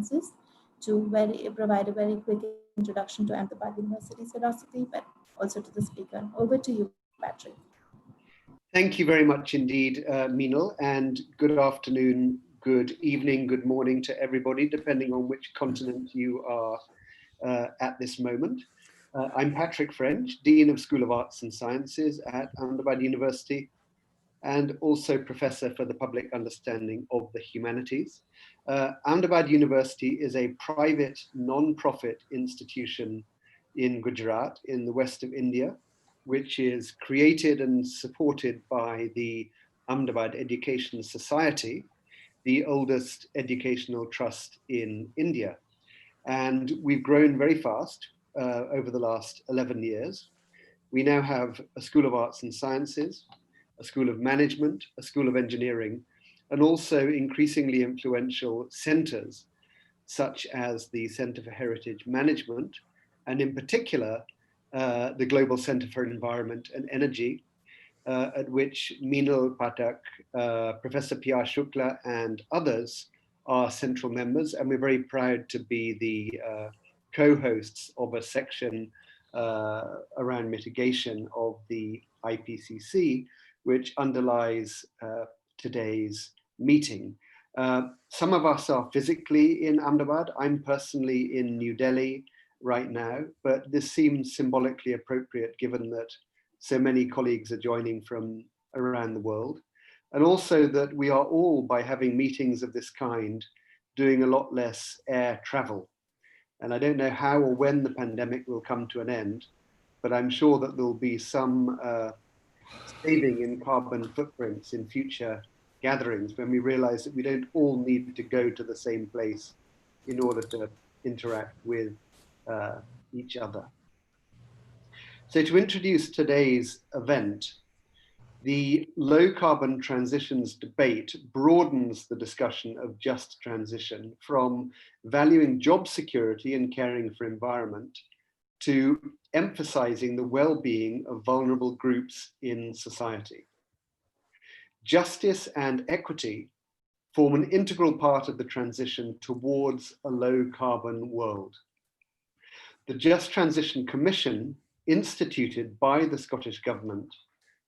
Sciences to provide a very quick introduction to Ahmedabad University's philosophy, but also to the speaker. Over to you, Patrick. Thank you very much indeed, Meenal, and good afternoon, good evening, good morning to everybody, depending on which continent you are at this moment. I'm Patrick French, Dean of School of Arts and Sciences at Ahmedabad University, and also Professor for the Public Understanding of the Humanities. Ahmedabad University is a private, non-profit institution in Gujarat, in the west of India, which is created and supported by the Ahmedabad Education Society, the oldest educational trust in India. And we've grown very fast over the last 11 years. We now have a School of Arts and Sciences, a School of Management, a School of Engineering, and also increasingly influential centers, such as the Center for Heritage Management, and in particular, the Global Center for Environment and Energy, at which Meenal Pathak, Professor P.R. Shukla, and others are central members, and we're very proud to be the co-hosts of a section around mitigation of the IPCC, which underlies today's meeting. Some of us are physically in Ahmedabad. I'm personally in New Delhi right now, but this seems symbolically appropriate given that so many colleagues are joining from around the world. And also that we are all, by having meetings of this kind, doing a lot less air travel. And I don't know how or when the pandemic will come to an end, but I'm sure that there'll be some saving in carbon footprints in future gatherings when we realize that we don't all need to go to the same place in order to interact with each other. So to introduce today's event, the low carbon transitions debate broadens the discussion of just transition from valuing job security and caring for environment to emphasizing the well-being of vulnerable groups in society. Justice and equity form an integral part of the transition towards a low carbon world. The Just Transition Commission, instituted by the Scottish Government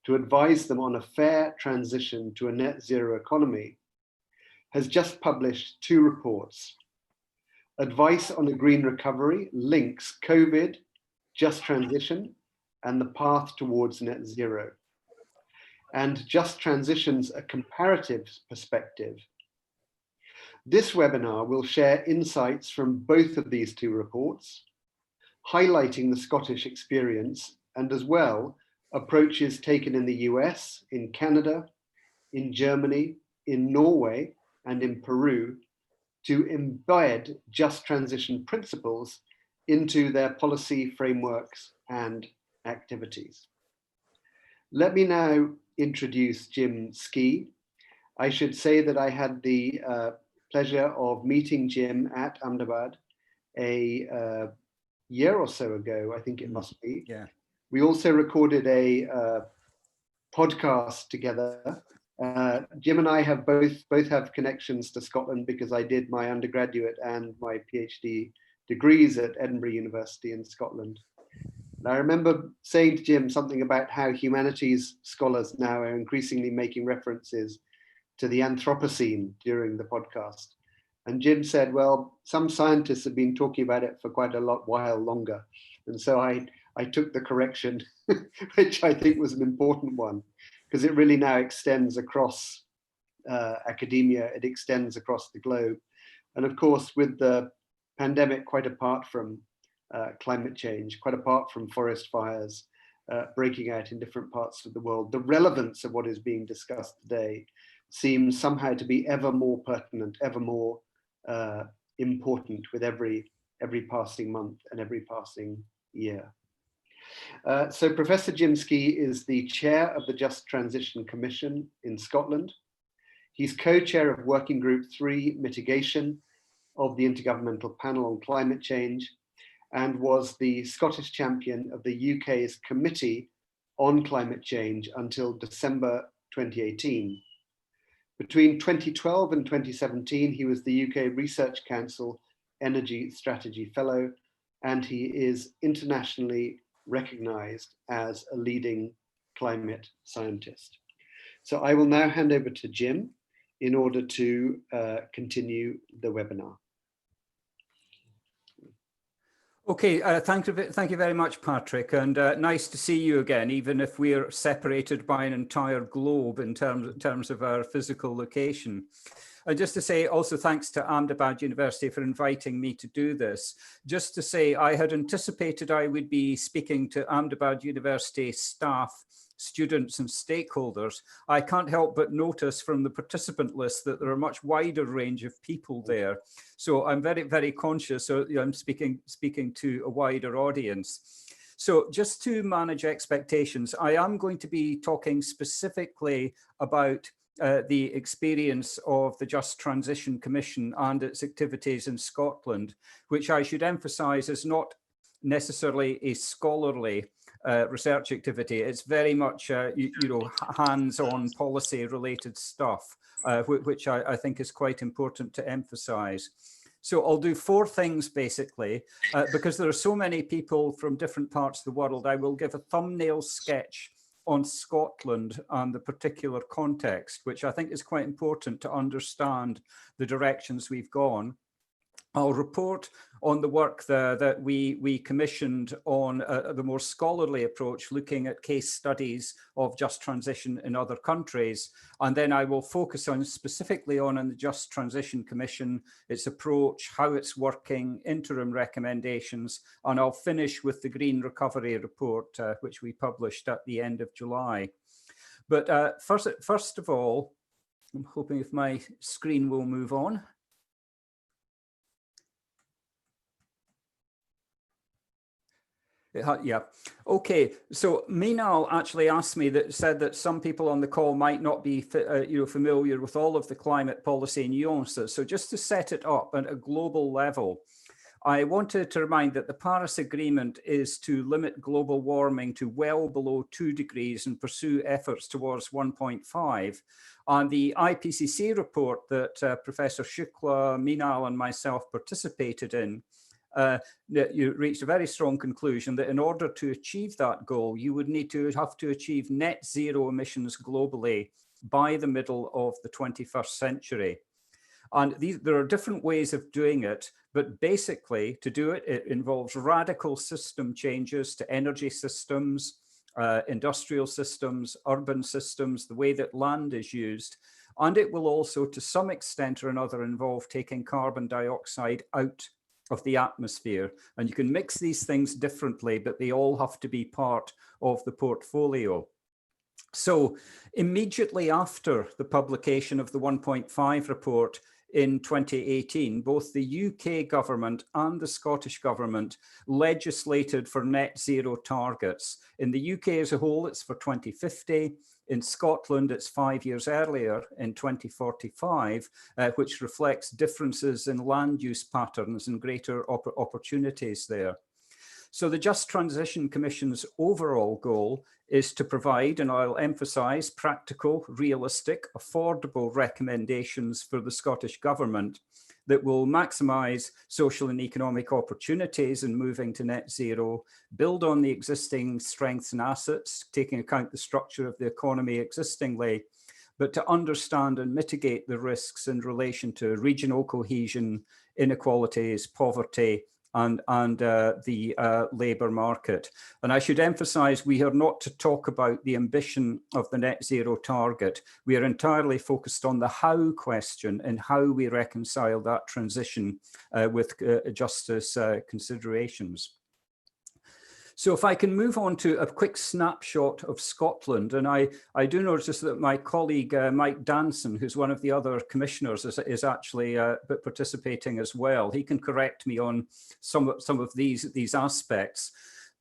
to advise them on a fair transition to a net zero economy, has just published 2 reports. Advice on a Green Recovery links COVID, just transition, and the path towards net zero. And Just Transitions, a comparative perspective. This webinar will share insights from both of these 2 reports, highlighting the Scottish experience, and as well, approaches taken in the US, in Canada, in Germany, in Norway, and in Peru to embed just transition principles into their policy frameworks and activities. Let me now introduce Jim Skee. I should say that I had the pleasure of meeting Jim at Ahmedabad a year or so ago, I think it must be. Yeah. We also recorded a podcast together. Jim and I have both have connections to Scotland because I did my undergraduate and my PhD degrees at Edinburgh University in Scotland. And I remember saying to Jim something about how humanities scholars now are increasingly making references to the Anthropocene during the podcast. And Jim said, well, some scientists have been talking about it for quite a while longer. And so I took the correction, which I think was an important one, because it really now extends across academia, it extends across the globe. And of course, with the pandemic, quite apart from climate change, quite apart from forest fires breaking out in different parts of the world, the relevance of what is being discussed today seems somehow to be ever more pertinent, ever more important with every passing month and every passing year. So Professor Jim Skee is the chair of the Just Transition Commission in Scotland. He's co-chair of Working Group 3 Mitigation of the Intergovernmental Panel on Climate Change and was the Scottish champion of the UK's Committee on Climate Change until December 2018. Between 2012 and 2017, he was the UK Research Council Energy Strategy Fellow, and he is internationally recognized as a leading climate scientist. So I will now hand over to Jim in order to continue the webinar. Okay, thank you very much, Patrick, and nice to see you again, even if we're separated by an entire globe in terms of our physical location. And just to say also thanks to Ahmedabad University for inviting me to do this. Just to say, I had anticipated I would be speaking to Ahmedabad University staff, students and stakeholders. I can't help but notice from the participant list that there are a much wider range of people there. So I'm very, very conscious, so I'm speaking to a wider audience. So just to manage expectations, I am going to be talking specifically about the experience of the Just Transition Commission and its activities in Scotland, which I should emphasize is not necessarily a scholarly research activity. It's very much, hands-on policy-related stuff, which I think is quite important to emphasize. So I'll do four things basically, because there are so many people from different parts of the world. I will give a thumbnail sketch on Scotland and the particular context, which I think is quite important to understand the directions we've gone. I'll report on the work that we commissioned on the more scholarly approach, looking at case studies of just transition in other countries. And then I will focus on specifically on the Just Transition Commission, its approach, how it's working, interim recommendations, and I'll finish with the Green Recovery Report, which we published at the end of July. But first of all, I'm hoping if my screen will move on. Yeah. Okay. So Meenal actually asked me said that some people on the call might not be familiar with all of the climate policy nuances. So just to set it up at a global level, I wanted to remind that the Paris Agreement is to limit global warming to well below 2 degrees and pursue efforts towards 1.5. And the IPCC report that Professor Shukla, Meenal and myself participated in, you reached a very strong conclusion that in order to achieve that goal, you would have to achieve net zero emissions globally by the middle of the 21st century. And there are different ways of doing it, but basically to do it, it involves radical system changes to energy systems, industrial systems, urban systems, the way that land is used. And it will also, to some extent or another, involve taking carbon dioxide out of the atmosphere. And you can mix these things differently, but they all have to be part of the portfolio. So immediately after the publication of the 1.5 report in 2018, both the UK government and the Scottish government legislated for net zero targets. In the UK as a whole, it's for 2050. In Scotland, it's 5 years earlier in 2045, which reflects differences in land use patterns and greater opportunities there. So the Just Transition Commission's overall goal is to provide, and I'll emphasize, practical, realistic, affordable recommendations for the Scottish Government that will maximize social and economic opportunities in moving to net zero, build on the existing strengths and assets, taking account the structure of the economy existingly, but to understand and mitigate the risks in relation to regional cohesion, inequalities, poverty, and the labour market. And I should emphasize, we are not to talk about the ambition of the net zero target. We are entirely focused on the how question and how we reconcile that transition with justice considerations. So if I can move on to a quick snapshot of Scotland, and I do notice that my colleague Mike Danson, who's one of the other commissioners, is actually participating as well. He can correct me on some of these aspects.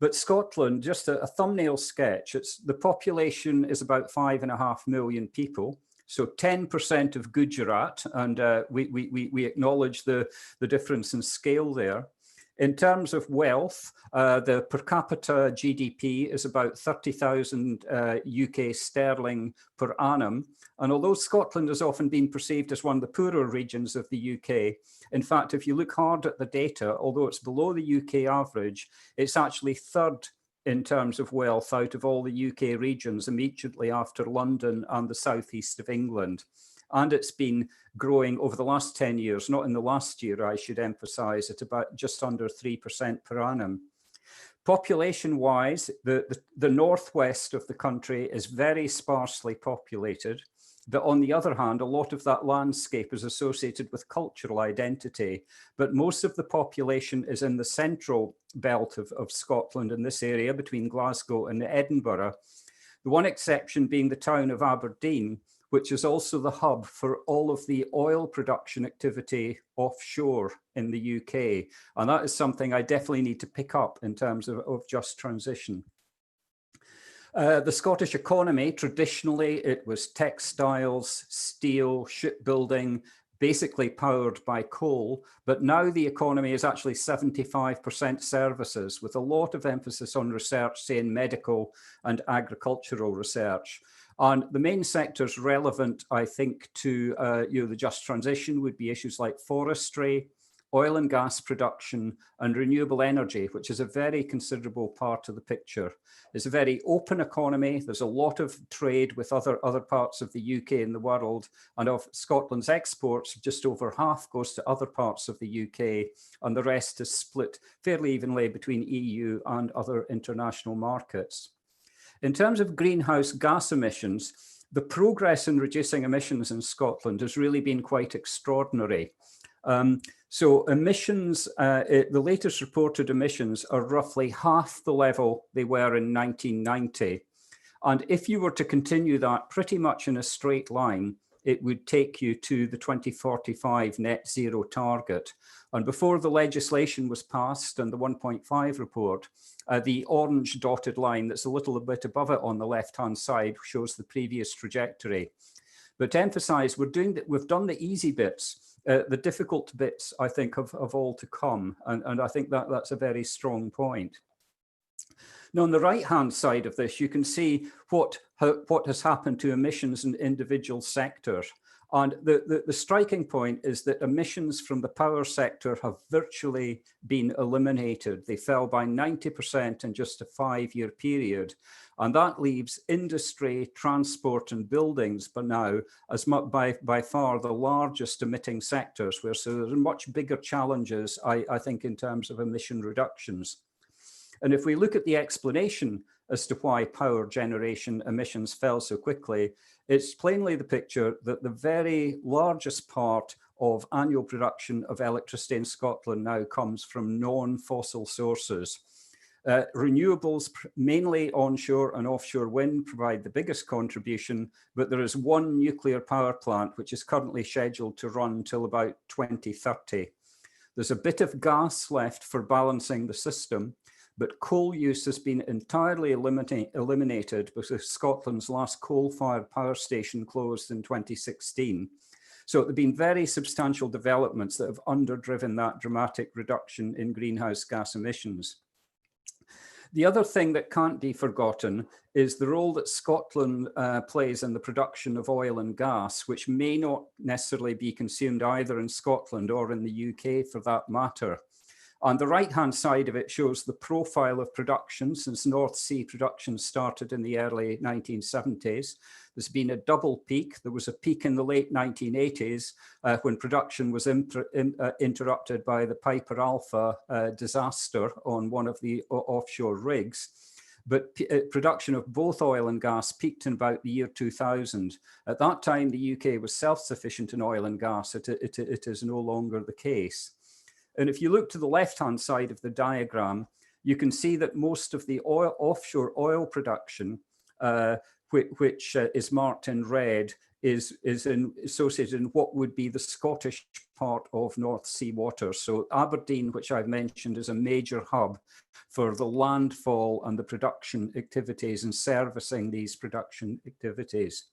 But Scotland, just a thumbnail sketch, the population is about 5.5 million people. So 10% of Gujarat, and we acknowledge the difference in scale there. In terms of wealth, the per capita GDP is about 30,000 UK sterling per annum. And although Scotland has often been perceived as one of the poorer regions of the UK, in fact, if you look hard at the data, although it's below the UK average, it's actually third in terms of wealth out of all the UK regions, immediately after London and the southeast of England. And it's been growing over the last 10 years, not in the last year, I should emphasize, at about just under 3% per annum. Population-wise, the northwest of the country is very sparsely populated. But on the other hand, a lot of that landscape is associated with cultural identity. But most of the population is in the central belt of Scotland, in this area between Glasgow and Edinburgh. The one exception being the town of Aberdeen, which is also the hub for all of the oil production activity offshore in the UK. And that is something I definitely need to pick up in terms of just transition. The Scottish economy, traditionally, it was textiles, steel, shipbuilding, basically powered by coal, but now the economy is actually 75% services, with a lot of emphasis on research, say in medical and agricultural research. And the main sectors relevant, I think, to the just transition would be issues like forestry, oil and gas production, and renewable energy, which is a very considerable part of the picture. It's a very open economy. There's a lot of trade with other parts of the UK and the world. And of Scotland's exports, just over half goes to other parts of the UK, and the rest is split fairly evenly between EU and other international markets. In terms of greenhouse gas emissions, the progress in reducing emissions in Scotland has really been quite extraordinary. So emissions, the latest reported emissions are roughly half the level they were in 1990. And if you were to continue that pretty much in a straight line, it would take you to the 2045 net zero target. And before the legislation was passed and the 1.5 report, the orange dotted line that's a little bit above it on the left-hand side shows the previous trajectory. But to emphasize, we've done the easy bits. The difficult bits, I think, of all to come. And I think that's a very strong point. Now, on the right-hand side of this, you can see what has happened to emissions in individual sectors. And the striking point is that emissions from the power sector have virtually been eliminated. They fell by 90% in just a 5-year period. And that leaves industry, transport and buildings, but now as much by far the largest emitting sectors, where so there's much bigger challenges, I think, in terms of emission reductions. And if we look at the explanation as to why power generation emissions fell so quickly, it's plainly the picture that the very largest part of annual production of electricity in Scotland now comes from non-fossil sources. Renewables, mainly onshore and offshore wind, provide the biggest contribution, but there is one nuclear power plant which is currently scheduled to run till about 2030. There's a bit of gas left for balancing the system, but coal use has been entirely eliminated because Scotland's last coal-fired power station closed in 2016. So there have been very substantial developments that have underdriven that dramatic reduction in greenhouse gas emissions. The other thing that can't be forgotten is the role that Scotland plays in the production of oil and gas, which may not necessarily be consumed either in Scotland or in the UK for that matter. On the right-hand side of it shows the profile of production since North Sea production started in the early 1970s. There's been a double peak. There was a peak in the late 1980s when production was interrupted by the Piper Alpha disaster on one of the offshore rigs. But production of both oil and gas peaked in about the year 2000. At that time, the UK was self-sufficient in oil and gas. It is no longer the case. And if you look to the left-hand side of the diagram, you can see that most of the offshore oil production, which is marked in red, is associated in what would be the Scottish part of North Sea waters. So Aberdeen, which I've mentioned, is a major hub for the landfall and the production activities and servicing these production activities.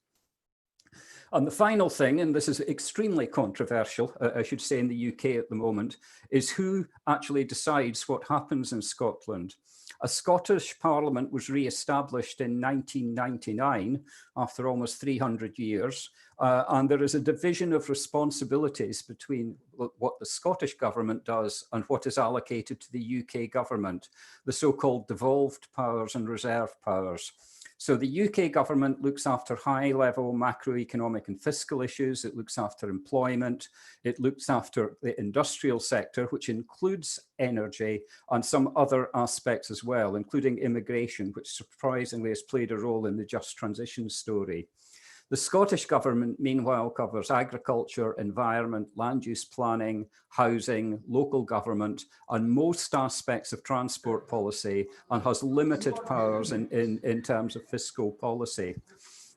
And the final thing, and this is extremely controversial, I should say, in the UK at the moment, is who actually decides what happens in Scotland. A Scottish Parliament was re-established in 1999 after almost 300 years, and there is a division of responsibilities between what the Scottish government does and what is allocated to the UK government, the so-called devolved powers and reserve powers. So the UK government looks after high-level macroeconomic and fiscal issues. It looks after employment. It looks after the industrial sector, which includes energy and some other aspects as well, including immigration, which surprisingly has played a role in the just transition story. The Scottish government, meanwhile, covers agriculture, environment, land use planning, housing, local government, and most aspects of transport policy, and has limited powers in terms of fiscal policy.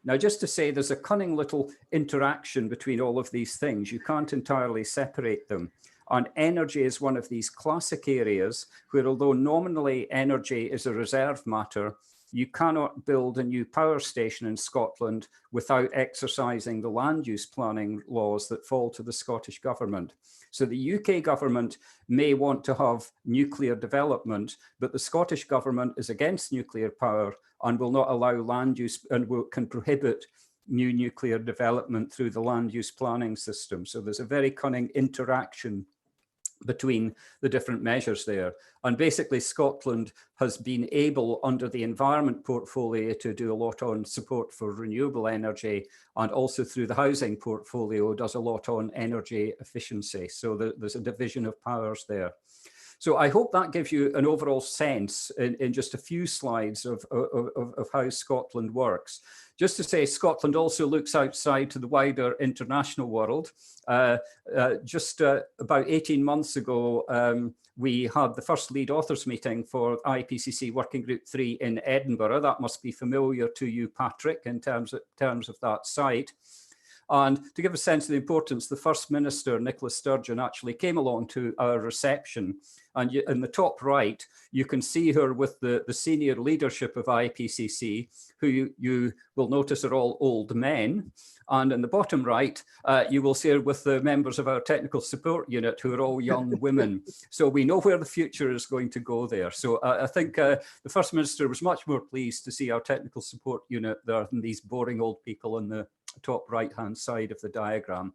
Now, just to say, there's a cunning little interaction between all of these things. You can't entirely separate them. And energy is one of these classic areas where, although nominally energy is a reserve matter, you cannot build a new power station in Scotland without exercising the land use planning laws that fall to the Scottish government. So the UK government may want to have nuclear development, but the Scottish government is against nuclear power and will not allow land use and can prohibit new nuclear development through the land use planning system. So there's a very cunning interaction between the different measures there. And basically Scotland has been able, under the environment portfolio, to do a lot on support for renewable energy, and also through the housing portfolio does a lot on energy efficiency. So there's a division of powers there. So I hope that gives you an overall sense in just a few slides of how Scotland works. Just to say, Scotland also looks outside to the wider international world. Just about 18 months ago, we had the first lead authors meeting for IPCC Working Group 3 in Edinburgh. That must be familiar to you, Patrick, in terms of that site. And to give a sense of the importance, the First Minister, Nicola Sturgeon, actually came along to our reception. And in the top right, you can see her with the senior leadership of IPCC, who you will notice are all old men. And in the bottom right, you will see her with the members of our technical support unit, who are all young women. So we know where the future is going to go there. So I think the First Minister was much more pleased to see our technical support unit there than these boring old people in the top right-hand side of the diagram.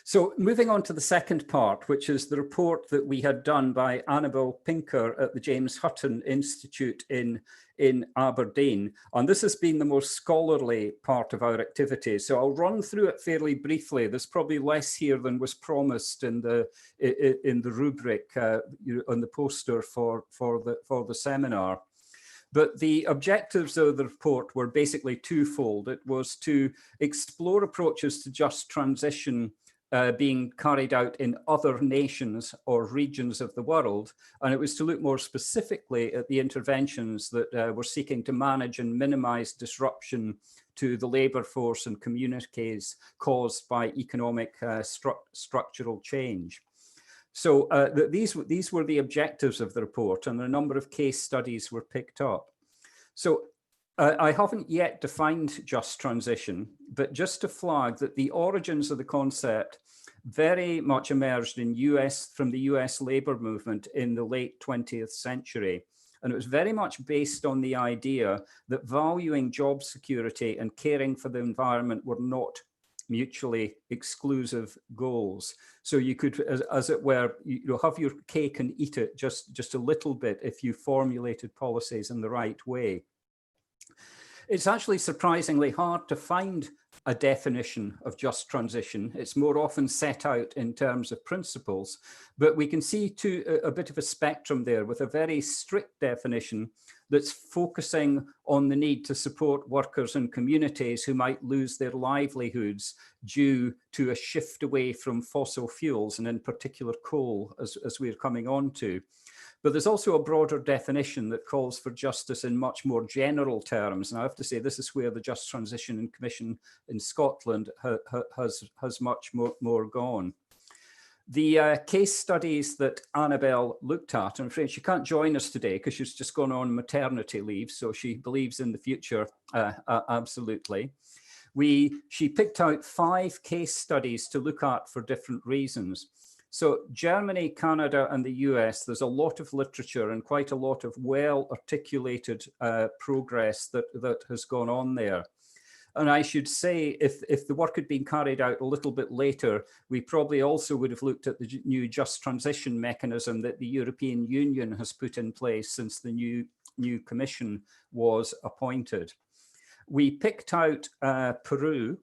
So moving on to the second part, which is the report that we had done by Annabel Pinker at the James Hutton Institute in Aberdeen. And this has been the most scholarly part of our activities. So I'll run through it fairly briefly. There's probably less here than was promised in the rubric on the poster for the seminar. But the objectives of the report were basically twofold. It was to explore approaches to just transition being carried out in other nations or regions of the world. And it was to look more specifically at the interventions that were seeking to manage and minimize disruption to the labor force and communities caused by economic structural change. So these were the objectives of the report, and a number of case studies were picked up. So I haven't yet defined just transition, but just to flag that the origins of the concept very much emerged from the US labor movement in the late 20th century. And it was very much based on the idea that valuing job security and caring for the environment were not mutually exclusive goals. So you could, as it were, have your cake and eat it just a little bit if you formulated policies in the right way. It's actually surprisingly hard to find a definition of just transition. It's more often set out in terms of principles, but we can see a bit of a spectrum there, with a very strict definition that's focusing on the need to support workers and communities who might lose their livelihoods due to a shift away from fossil fuels, and in particular coal, as we're coming on to. But there's also a broader definition that calls for justice in much more general terms. And I have to say, this is where the Just Transition Commission in Scotland has much more gone. The case studies that Annabel looked at, I'm afraid she can't join us today because she's just gone on maternity leave, so she believes in the future, absolutely. she picked out 5 case studies to look at for different reasons. So Germany, Canada, and the US, there's a lot of literature and quite a lot of well-articulated progress that has gone on there. And I should say, if the work had been carried out a little bit later, we probably also would have looked at the new just transition mechanism that the European Union has put in place since the new commission was appointed. We picked out Peru.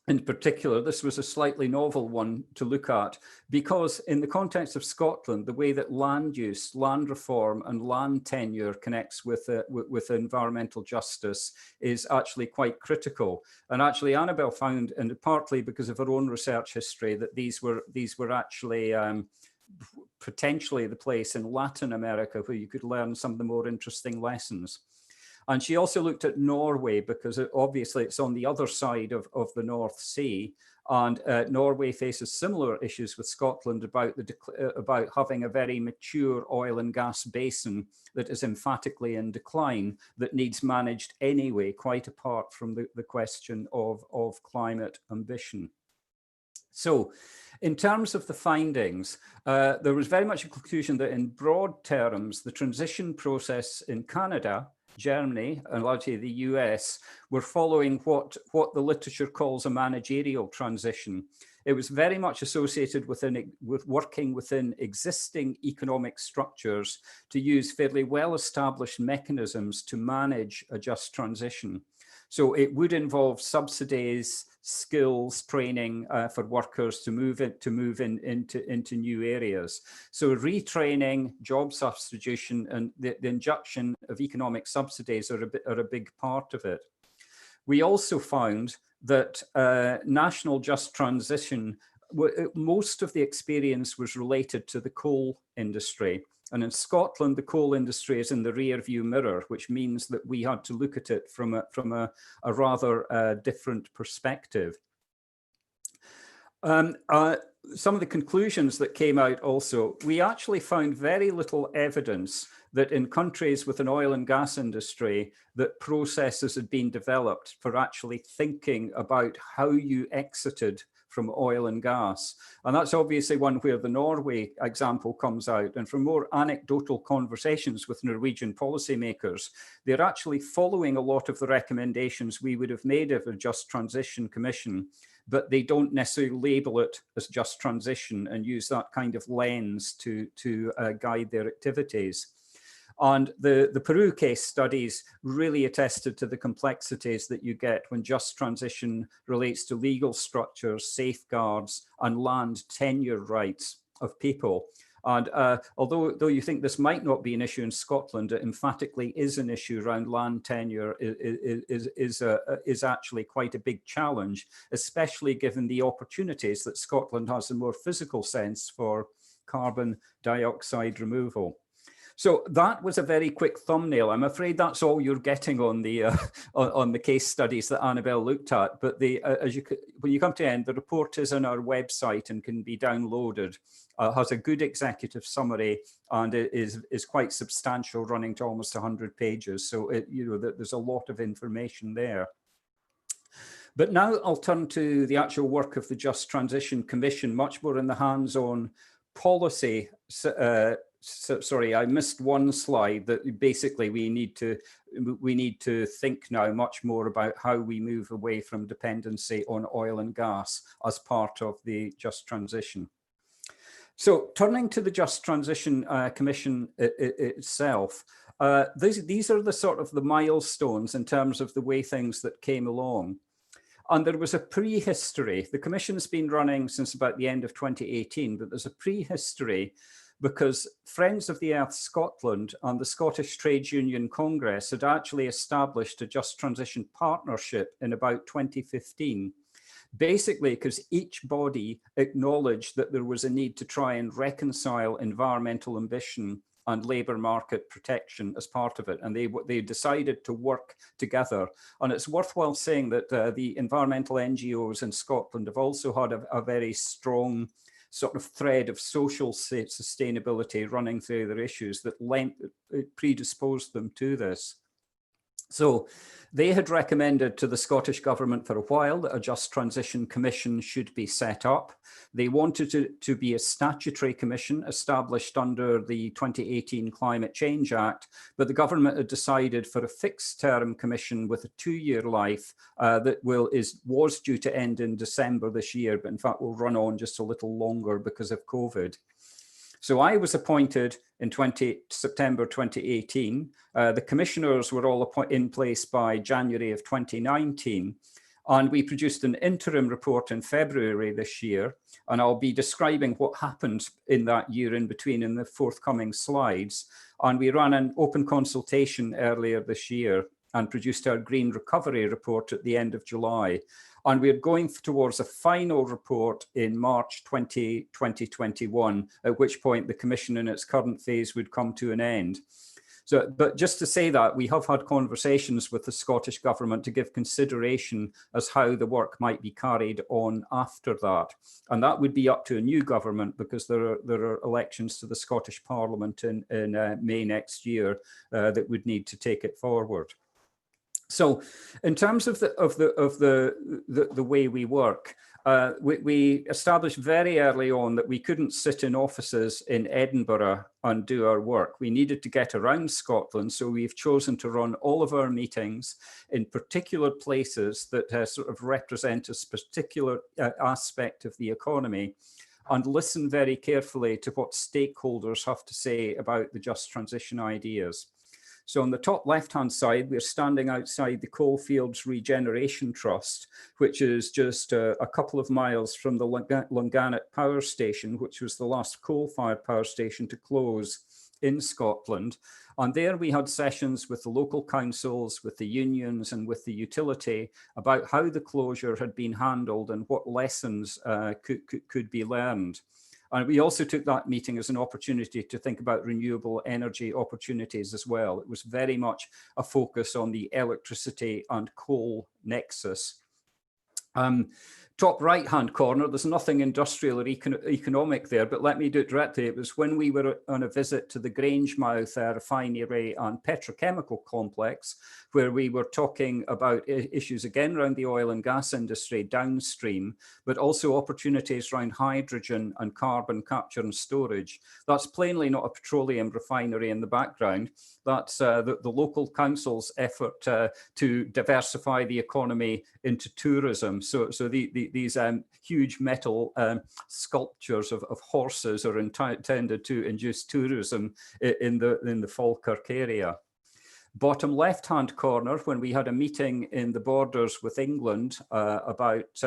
In particular, this was a slightly novel one to look at because in the context of Scotland, the way that land use, land reform and land tenure connects with environmental justice is actually quite critical. And actually Annabelle found, and partly because of her own research history, that these were actually potentially the place in Latin America where you could learn some of the more interesting lessons. And she also looked at Norway because obviously it's on the other side of the North Sea, and Norway faces similar issues with Scotland about having a very mature oil and gas basin that is emphatically in decline that needs managed anyway, quite apart from the question of climate ambition. So in terms of the findings, there was very much a conclusion that in broad terms, the transition process in Canada, Germany, and largely the US, were following what the literature calls a managerial transition. It was very much associated with working within existing economic structures to use fairly well-established mechanisms to manage a just transition. So it would involve subsidies, skills, training for workers to move into new areas. So retraining, job substitution, and the injection of economic subsidies are a big part of it. We also found that national just transition, most of the experience was related to the coal industry. And in Scotland, the coal industry is in the rear view mirror, which means that we had to look at it from a rather different perspective. Some of the conclusions that came out also, we actually found very little evidence that in countries with an oil and gas industry, that processes had been developed for actually thinking about how you exited from oil and gas. And that's obviously one where the Norway example comes out. And from more anecdotal conversations with Norwegian policymakers, they're actually following a lot of the recommendations we would have made of a Just Transition Commission, but they don't necessarily label it as just transition and use that kind of lens to guide their activities. And the Peru case studies really attested to the complexities that you get when just transition relates to legal structures, safeguards, and land tenure rights of people. And although you think this might not be an issue in Scotland, it emphatically is an issue around land tenure is actually quite a big challenge, especially given the opportunities that Scotland has in more physical sense for carbon dioxide removal. So that was a very quick thumbnail. I'm afraid that's all you're getting on the case studies that Annabelle looked at. But when you come to the end, the report is on our website and can be downloaded. Has a good executive summary and it is quite substantial, running to almost 100 pages. So there's a lot of information there. But now I'll turn to the actual work of the Just Transition Commission, much more in the hands-on policy. Sorry, I missed one slide that basically we need to think now much more about how we move away from dependency on oil and gas as part of the Just Transition. So turning to the Just Transition Commission itself, these are the sort of the milestones in terms of the way things that came along. And there was a prehistory. The Commission's been running since about the end of 2018, but there's a prehistory because Friends of the Earth Scotland and the Scottish Trades Union Congress had actually established a Just Transition Partnership in about 2015, basically because each body acknowledged that there was a need to try and reconcile environmental ambition and labour market protection as part of it. And they decided to work together. And it's worthwhile saying that the environmental NGOs in Scotland have also had a very strong sort of thread of social sustainability running through their issues that predisposed them to this. So they had recommended to the Scottish Government for a while that a Just Transition Commission should be set up. They wanted it to be a statutory commission established under the 2018 Climate Change Act, but the government had decided for a fixed term commission with a 2-year life that was due to end in December this year, but in fact will run on just a little longer because of COVID. So I was appointed in September 2018. The commissioners were all in place by January of 2019. And we produced an interim report in February this year. And I'll be describing what happened in that year in between in the forthcoming slides. And we ran an open consultation earlier this year and produced our Green Recovery report at the end of July. And we're going towards a final report in March 2021, at which point the commission in its current phase would come to an end. So, but just to say that, we have had conversations with the Scottish Government to give consideration as how the work might be carried on after that. And that would be up to a new government because there are elections to the Scottish Parliament in May next year that would need to take it forward. So in terms of the way we work, we established very early on that we couldn't sit in offices in Edinburgh and do our work. We needed to get around Scotland, so we've chosen to run all of our meetings in particular places that sort of represent a particular aspect of the economy, and listen very carefully to what stakeholders have to say about the just transition ideas. So on the top left-hand side, we're standing outside the Coalfields Regeneration Trust, which is just a couple of miles from the Lungannet Power Station, which was the last coal-fired power station to close in Scotland. And there we had sessions with the local councils, with the unions and with the utility about how the closure had been handled and what lessons could be learned. And we also took that meeting as an opportunity to think about renewable energy opportunities as well. It was very much a focus on the electricity and coal nexus. Top right-hand corner, there's nothing industrial or economic there, but let me do it directly. It was when we were on a visit to the Grangemouth refinery and petrochemical complex, where we were talking about issues again around the oil and gas industry downstream, but also opportunities around hydrogen and carbon capture and storage. That's plainly not a petroleum refinery in the background. That's the local council's effort to diversify the economy into tourism. So these huge metal sculptures of horses are intended to induce tourism in the Falkirk area. Bottom left-hand corner, when we had a meeting in the borders with England about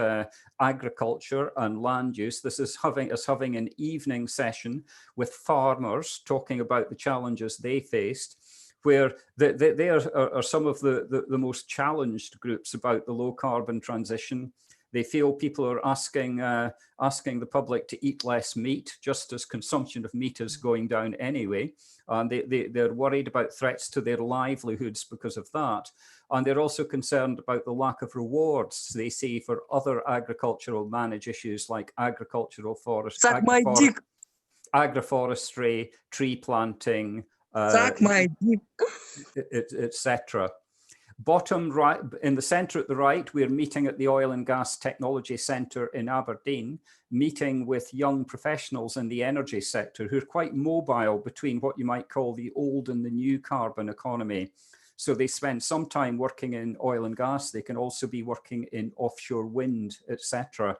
agriculture and land use, this is having an evening session with farmers talking about the challenges they faced, where they are some of the most challenged groups about the low carbon transition. They feel people are asking the public to eat less meat, just as consumption of meat is going down anyway. And they're worried about threats to their livelihoods because of that. And they're also concerned about the lack of rewards they see for other agricultural managed issues like agricultural agroforestry, tree planting, etc. Bottom right, in the centre at the right, we're meeting at the Oil and Gas Technology Centre in Aberdeen, meeting with young professionals in the energy sector who are quite mobile between what you might call the old and the new carbon economy. So they spend some time working in oil and gas. They can also be working in offshore wind, etc.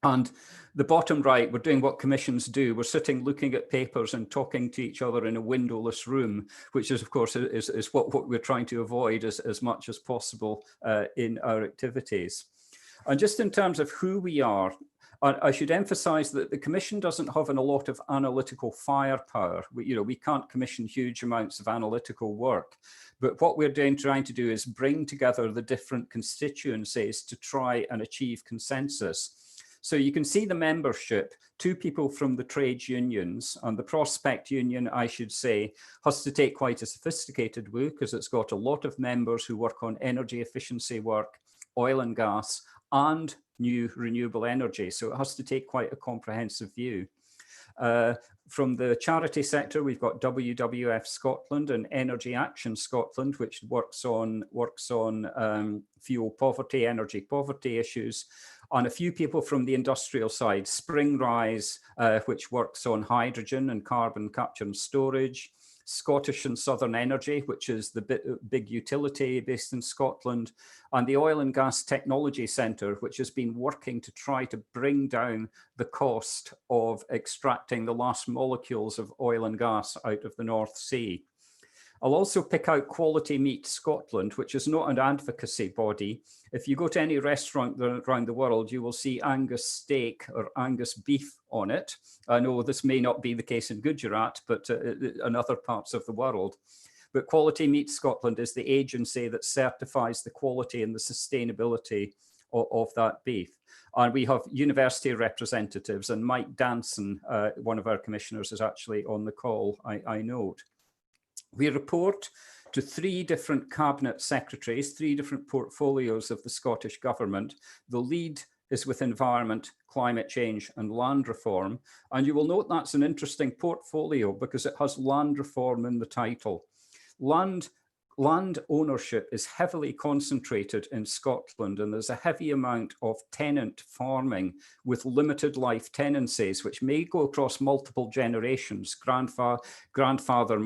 And the bottom right, we're doing what commissions do. We're sitting looking at papers and talking to each other in a windowless room, which is, of course, is what we're trying to avoid as much as possible in our activities. And just in terms of who we are, I should emphasize that the Commission doesn't have a lot of analytical firepower. We can't commission huge amounts of analytical work. But what we're trying to do is bring together the different constituencies to try and achieve consensus. So you can see the membership, 2 people from the trade unions, and the Prospect Union, I should say, has to take quite a sophisticated view because it's got a lot of members who work on energy efficiency work, oil and gas, and new renewable energy. So it has to take quite a comprehensive view. From the charity sector, we've got WWF Scotland and Energy Action Scotland, which works on fuel poverty, energy poverty issues, and a few people from the industrial side, Spring Rise, which works on hydrogen and carbon capture and storage, Scottish and Southern Energy, which is the big utility based in Scotland, and the Oil and Gas Technology Centre, which has been working to try to bring down the cost of extracting the last molecules of oil and gas out of the North Sea. I'll also pick out Quality Meat Scotland, which is not an advocacy body. If you go to any restaurant around the world, you will see Angus steak or Angus beef on it. I know this may not be the case in Gujarat, but in other parts of the world. But Quality Meat Scotland is the agency that certifies the quality and the sustainability of that beef. And we have university representatives, and Mike Danson, one of our commissioners, is actually on the call, I note. We report to 3 different cabinet secretaries, 3 different portfolios of the Scottish Government. The lead is with environment, climate change and land reform. And you will note that's an interesting portfolio because it has land reform in the title. Land ownership is heavily concentrated in Scotland, and there's a heavy amount of tenant farming with limited life tenancies, which may go across multiple generations, grandfather,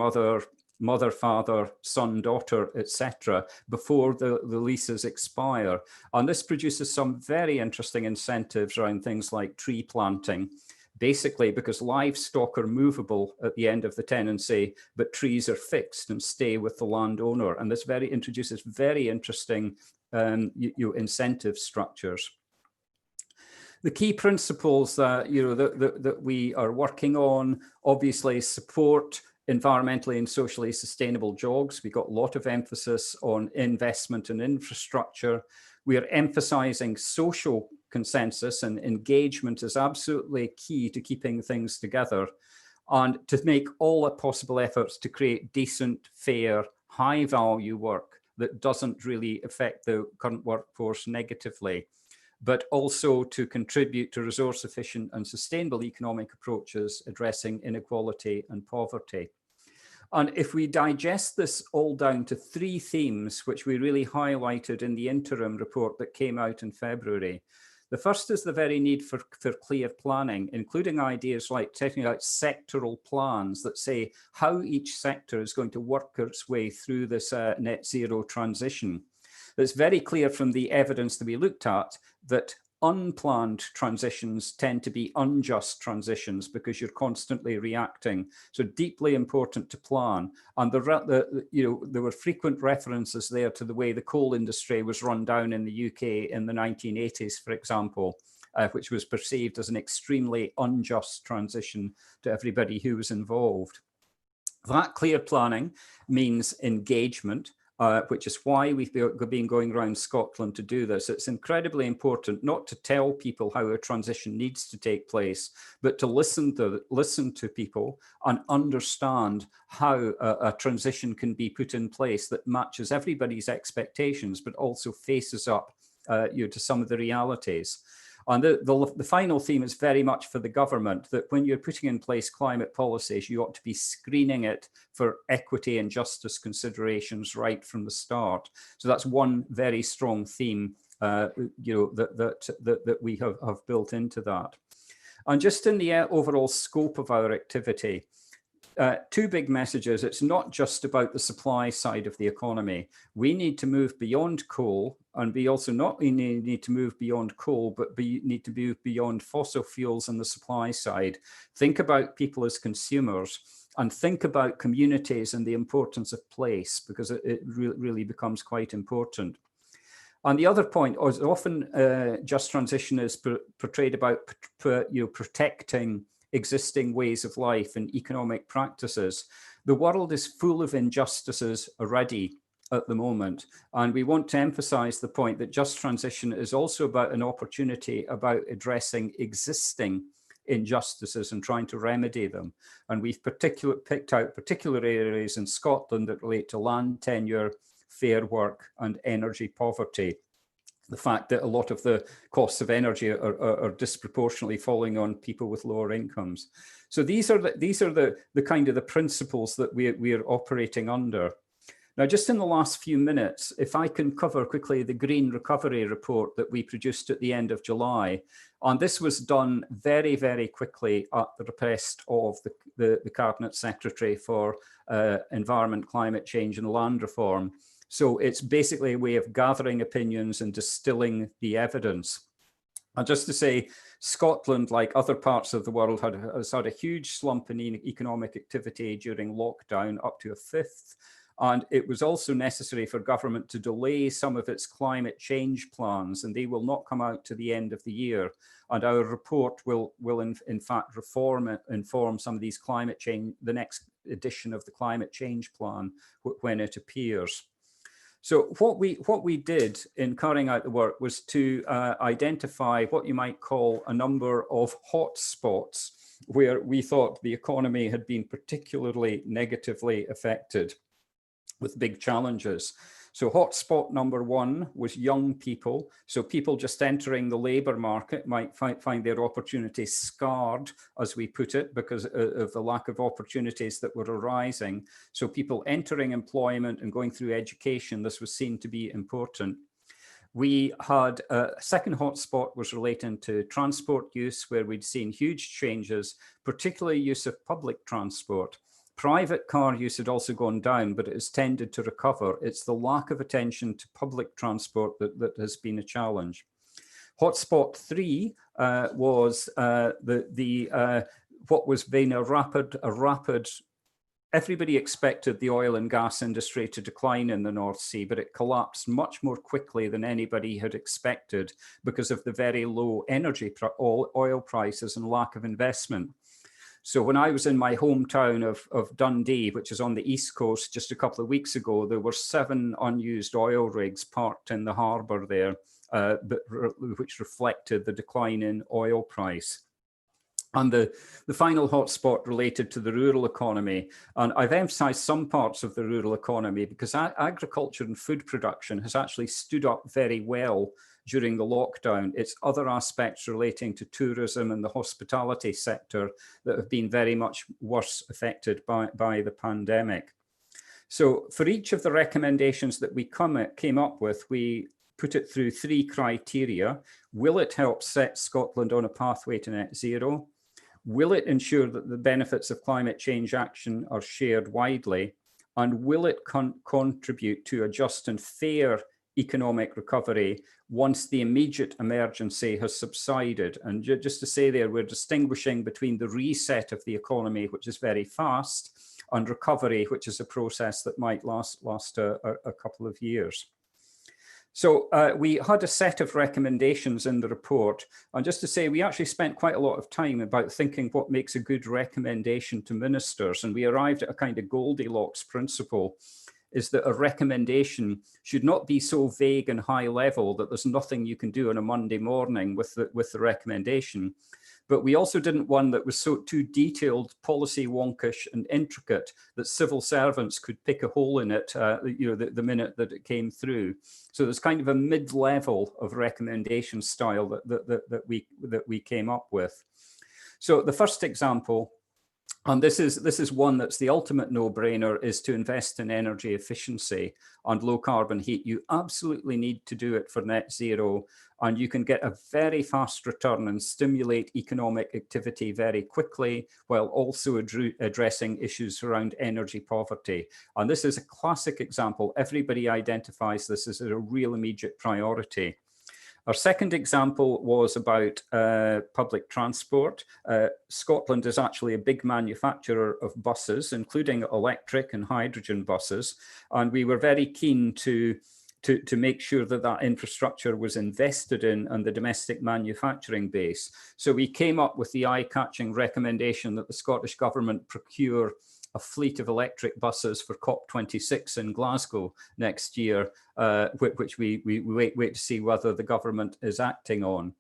mother, father, son, daughter, etc., before the leases expire. And this produces some very interesting incentives around things like tree planting, basically because livestock are movable at the end of the tenancy, but trees are fixed and stay with the landowner. And this introduces very interesting incentive structures. The key principles that, that we are working on, obviously support environmentally and socially sustainable jobs. We got a lot of emphasis on investment and infrastructure. We are emphasizing social consensus, and engagement is absolutely key to keeping things together, and to make all the possible efforts to create decent, fair, high value work that doesn't really affect the current workforce negatively, but also to contribute to resource efficient and sustainable economic approaches addressing inequality and poverty. And if we digest this all down to 3 themes, which we really highlighted in the interim report that came out in February. The first is the very need for clear planning, including ideas like setting out sectoral plans that say how each sector is going to work its way through this net zero transition. It's very clear from the evidence that we looked at that unplanned transitions tend to be unjust transitions because you're constantly reacting. So deeply important to plan. And there were frequent references there to the way the coal industry was run down in the UK in the 1980s, for example, which was perceived as an extremely unjust transition to everybody who was involved. That clear planning means engagement. Which is why we've been going around Scotland to do this. It's incredibly important not to tell people how a transition needs to take place, but to listen to people and understand how a transition can be put in place that matches everybody's expectations, but also faces up to some of the realities. And the final theme is very much for the government, that when you're putting in place climate policies, you ought to be screening it for equity and justice considerations right from the start. So that's one very strong theme, that we have built into that. And just in the overall scope of our activity, 2 big messages. It's not just about the supply side of the economy. We need to move beyond coal, and we also not only need to move beyond coal, but need to move beyond fossil fuels on the supply side. Think about people as consumers, and think about communities and the importance of place, because it really becomes quite important. And the other point is often just transition is portrayed about protecting existing ways of life and economic practices. The world is full of injustices already at the moment, and we want to emphasize the point that just transition is also about an opportunity about addressing existing injustices and trying to remedy them. And we've picked out particular areas in Scotland that relate to land tenure, fair work and energy poverty. the fact that a lot of the costs of energy are disproportionately falling on people with lower incomes. So these are the kind of the principles that we are operating under. Now, just in the last few minutes, if I can cover quickly the Green Recovery Report that we produced at the end of July, and this was done very, very quickly at the request of the Cabinet Secretary for Environment, Climate Change and Land Reform. So it's basically a way of gathering opinions and distilling the evidence. And just to say, Scotland, like other parts of the world, has had a huge slump in economic activity during lockdown, up to a fifth. And it was also necessary for government to delay some of its climate change plans, and they will not come out to the end of the year. And our report will in fact inform some of these climate change, the next edition of the climate change plan when it appears. So what we did in carrying out the work was to identify what you might call a number of hot spots where we thought the economy had been particularly negatively affected, with big challenges. So hotspot number one was young people. So people just entering the labour market might find their opportunities scarred, as we put it, because of the lack of opportunities that were arising. So people entering employment and going through education, this was seen to be important. We had a second hotspot was relating to transport use, where we'd seen huge changes, particularly use of public transport. Private car use had also gone down, but it has tended to recover. It's the lack of attention to public transport that has been a challenge. Hotspot 3 was what was being a rapid. Everybody expected the oil and gas industry to decline in the North Sea, but it collapsed much more quickly than anybody had expected because of the very low oil prices and lack of investment. So when I was in my hometown of Dundee, which is on the East Coast, just a couple of weeks ago, there were 7 unused oil rigs parked in the harbour there, which reflected the decline in oil price. And the final hotspot related to the rural economy. And I've emphasised some parts of the rural economy because agriculture and food production has actually stood up very well during the lockdown. It's other aspects relating to tourism and the hospitality sector that have been very much worse affected by the pandemic. So for each of the recommendations that we came up with, we put it through 3 criteria. Will it help set Scotland on a pathway to net zero? Will it ensure that the benefits of climate change action are shared widely? And will it contribute to a just and fair economic recovery once the immediate emergency has subsided? And just to say there, we're distinguishing between the reset of the economy, which is very fast, and recovery, which is a process that might last a couple of years. So we had a set of recommendations in the report. And just to say, we actually spent quite a lot of time about thinking what makes a good recommendation to ministers. And we arrived at a kind of Goldilocks principle, is that a recommendation should not be so vague and high level that there's nothing you can do on a Monday morning with the recommendation. But we also didn't one that was so too detailed, policy wonkish and intricate that civil servants could pick a hole in it, the minute that it came through. So there's kind of a mid-level of recommendation style that we came up with. So the first example, and this is one that's the ultimate no-brainer, is to invest in energy efficiency and low carbon heat. You absolutely need to do it for net zero, and you can get a very fast return and stimulate economic activity very quickly, while also addressing issues around energy poverty. And this is a classic example. Everybody identifies this as a real immediate priority. Our second example was about public transport. Scotland is actually a big manufacturer of buses, including electric and hydrogen buses. And we were very keen to make sure that that infrastructure was invested in on the domestic manufacturing base. So we came up with the eye-catching recommendation that the Scottish Government procure a fleet of electric buses for COP26 in Glasgow next year, which we wait to see whether the government is acting on.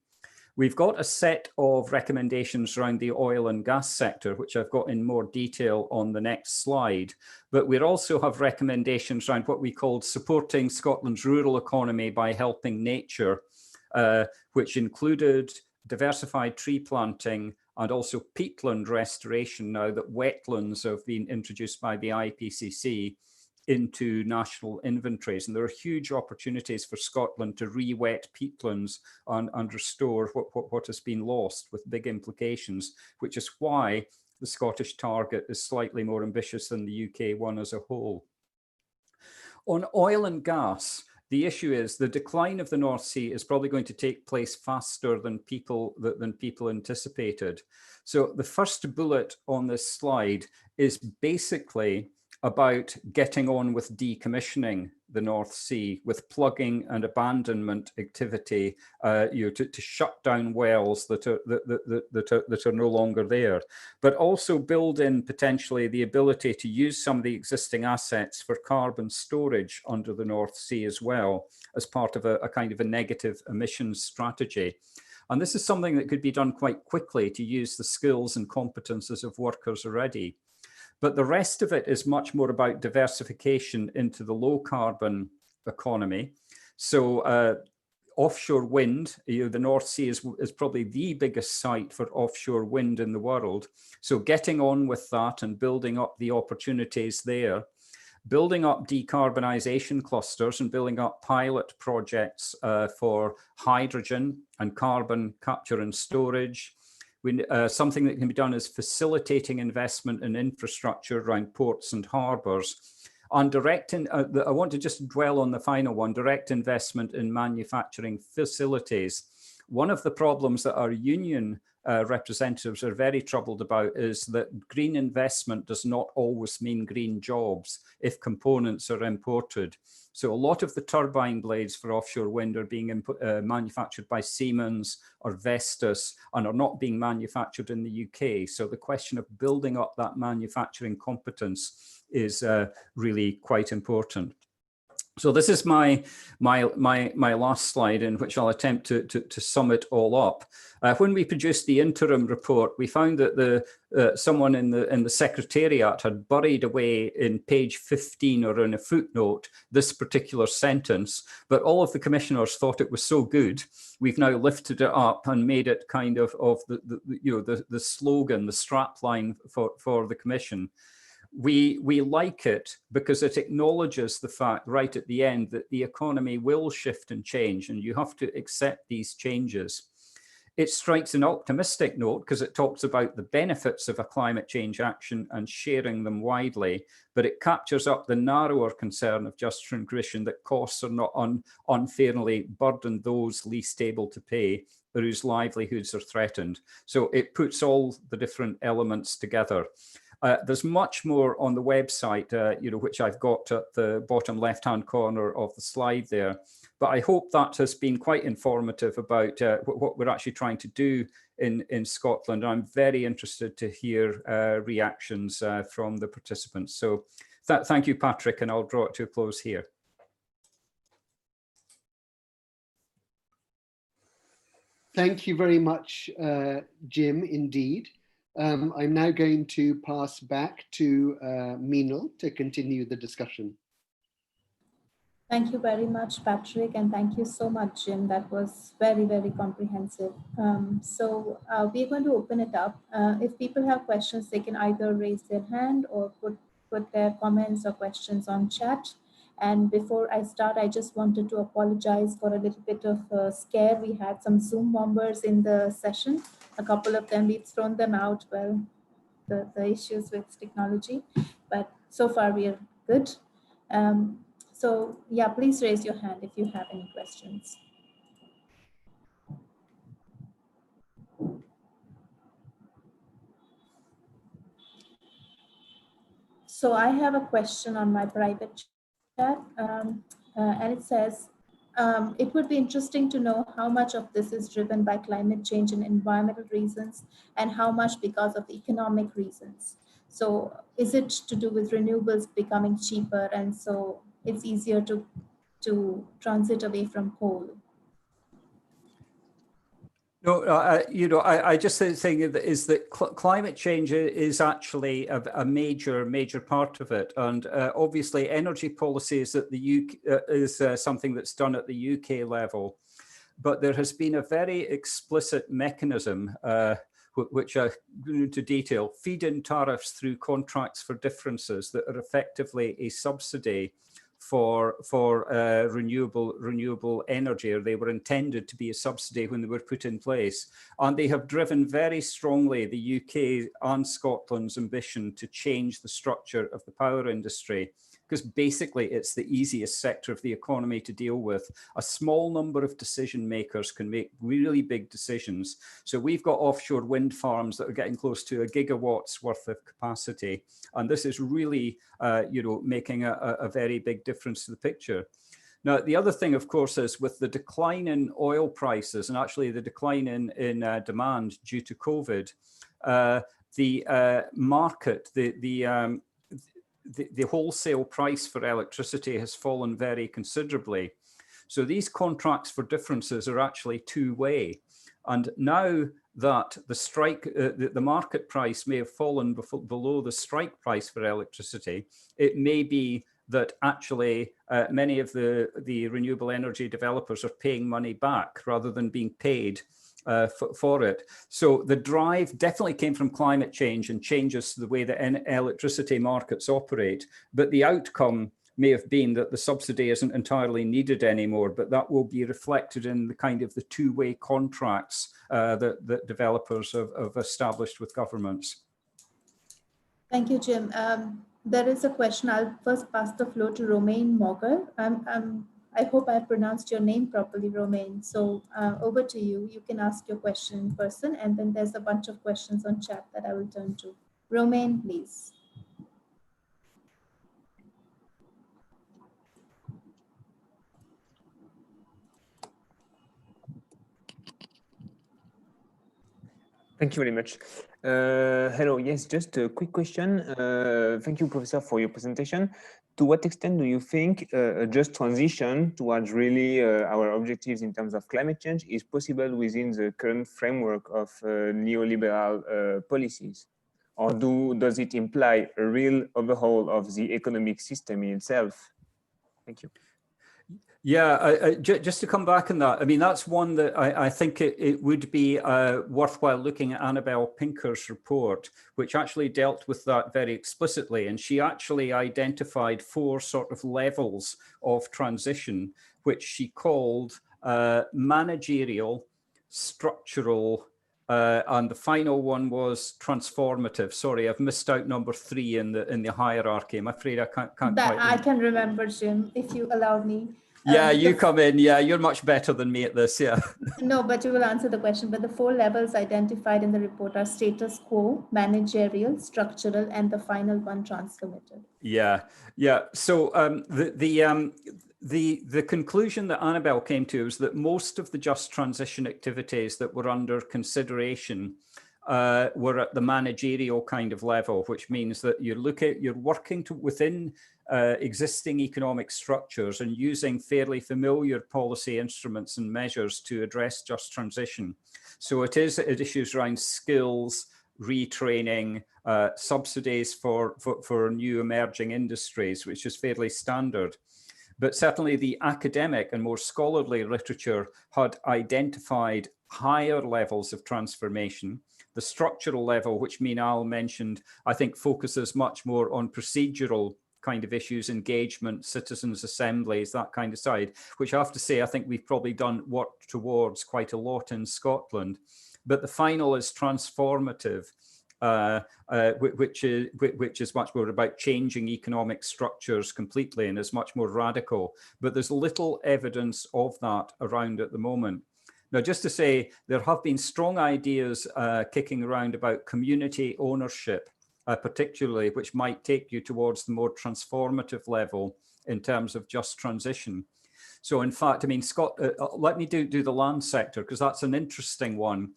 We've got a set of recommendations around the oil and gas sector, which I've got in more detail on the next slide. But we also have recommendations around what we called supporting Scotland's rural economy by helping nature, which included diversified tree planting and also peatland restoration, now that wetlands have been introduced by the IPCC into national inventories. And there are huge opportunities for Scotland to re-wet peatlands and restore what has been lost, with big implications, which is why the Scottish target is slightly more ambitious than the UK one as a whole. On oil and gas, the issue is the decline of the North Sea is probably going to take place faster than people anticipated. So the first bullet on this slide is basically about getting on with decommissioning the North Sea, with plugging and abandonment activity, to shut down wells that are no longer there, but also build in potentially the ability to use some of the existing assets for carbon storage under the North Sea as well, as part of a kind of a negative emissions strategy. And this is something that could be done quite quickly to use the skills and competences of workers already. But the rest of it is much more about diversification into the low carbon economy. So offshore wind, the North Sea is probably the biggest site for offshore wind in the world. So getting on with that and building up the opportunities there, building up decarbonisation clusters and building up pilot projects for hydrogen and carbon capture and storage. Something that can be done is facilitating investment in infrastructure around ports and harbours. On I want to just dwell on the final one, direct investment in manufacturing facilities. One of the problems that our union representatives are very troubled about is that green investment does not always mean green jobs if components are imported. So a lot of the turbine blades for offshore wind are being manufactured by Siemens or Vestas and are not being manufactured in the UK. So the question of building up that manufacturing competence is really quite important. So this is my last slide, in which I'll attempt to sum it all up. When we produced the interim report, we found that someone in the Secretariat had buried away in page 15 or in a footnote this particular sentence, but all of the commissioners thought it was so good, we've now lifted it up and made it kind of the slogan, the strapline for the Commission. We like it because it acknowledges the fact right at the end that the economy will shift and change, and you have to accept these changes. It strikes an optimistic note because it talks about the benefits of a climate change action and sharing them widely, but it captures up the narrower concern of just transgression that costs are not unfairly burden those least able to pay or whose livelihoods are threatened. So it puts all the different elements together. There's much more on the website, which I've got at the bottom left-hand corner of the slide there. But I hope that has been quite informative about what we're actually trying to do in Scotland. I'm very interested to hear reactions from the participants. So thank you, Patrick, and I'll draw it to a close here. Thank you very much, Jim, indeed. I'm now going to pass back to Meenal to continue the discussion. Thank you very much, Patrick, and thank you so much, Jim. That was very, very comprehensive. So we're going to open it up. If people have questions, they can either raise their hand or put their comments or questions on chat. And before I start, I just wanted to apologize for a little bit of a scare. We had some Zoom members in the session. A couple of them, we've thrown them out. Well, the issues with technology, but so far we are good. So yeah, please raise your hand if you have any questions. So I have a question on my private chat, and it says, it would be interesting to know how much of this is driven by climate change and environmental reasons and how much because of economic reasons. So is it to do with renewables becoming cheaper and so it's easier to transit away from coal? No, I just think is that climate change is actually a major part of it, and obviously energy policy is at the UK is something that's done at the UK level, but there has been a very explicit mechanism which I go into detail, feed-in tariffs through contracts for differences that are effectively a subsidy for renewable energy, or they were intended to be a subsidy when they were put in place. And they have driven very strongly the UK and Scotland's ambition to change the structure of the power industry, because basically it's the easiest sector of the economy to deal with. A small number of decision makers can make really big decisions. So we've got offshore wind farms that are getting close to 1 gigawatt's worth of capacity. And this is really, making a very big difference to the picture. Now, the other thing, of course, is with the decline in oil prices and actually the decline in demand due to COVID, the market, the wholesale price for electricity has fallen very considerably. So these contracts for differences are actually two-way. And now that the market price may have fallen below the strike price for electricity, it may be that actually many of the renewable energy developers are paying money back rather than being paid for it. So the drive definitely came from climate change and changes to the way that electricity markets operate. But the outcome may have been that the subsidy isn't entirely needed anymore, but that will be reflected in the kind of the two-way contracts that developers have established with governments. Thank you, Jim. There is a question. I'll first pass the floor to Romain Mogar. I hope I pronounced your name properly, Romain. So over to you. You can ask your question in person, and then there's a bunch of questions on chat that I will turn to. Romain, please. Thank you very much. Hello, yes, just a quick question. Thank you, Professor, for your presentation. To what extent do you think a just transition towards really our objectives in terms of climate change is possible within the current framework of neoliberal policies? Or does it imply a real overhaul of the economic system in itself? Thank you. Yeah, just to come back on that, I mean, that's one that I think it would be worthwhile looking at Annabelle Pinker's report, which actually dealt with that very explicitly. And she actually identified 4 sort of levels of transition, which she called managerial, structural, and the final one was transformative. Sorry, I've missed out number 3 in the hierarchy. I'm afraid I can't that quite I can remember, Jim, if you allow me. Yeah, you come in. Yeah, you're much better than me at this. Yeah. No, but you will answer the question. But the 4 levels identified in the report are status quo, managerial, structural, and the final one, transformative. Yeah. So the conclusion that Annabelle came to is that most of the just transition activities that were under consideration were at the managerial kind of level, which means that you're working within existing economic structures and using fairly familiar policy instruments and measures to address just transition. So it issues around skills, retraining, subsidies for new emerging industries, which is fairly standard. But certainly the academic and more scholarly literature had identified higher levels of transformation. The structural level, which Minal mentioned, I think focuses much more on procedural kind of issues, engagement, citizens' assemblies, that kind of side, which I have to say, I think we've probably done work towards quite a lot in Scotland. But the final is transformative, which is much more about changing economic structures completely and is much more radical. But there's little evidence of that around at the moment. Now, just to say, there have been strong ideas kicking around about community ownership, particularly, which might take you towards the more transformative level in terms of just transition. So in fact, I mean, Scott, let me do the land sector, because that's an interesting one,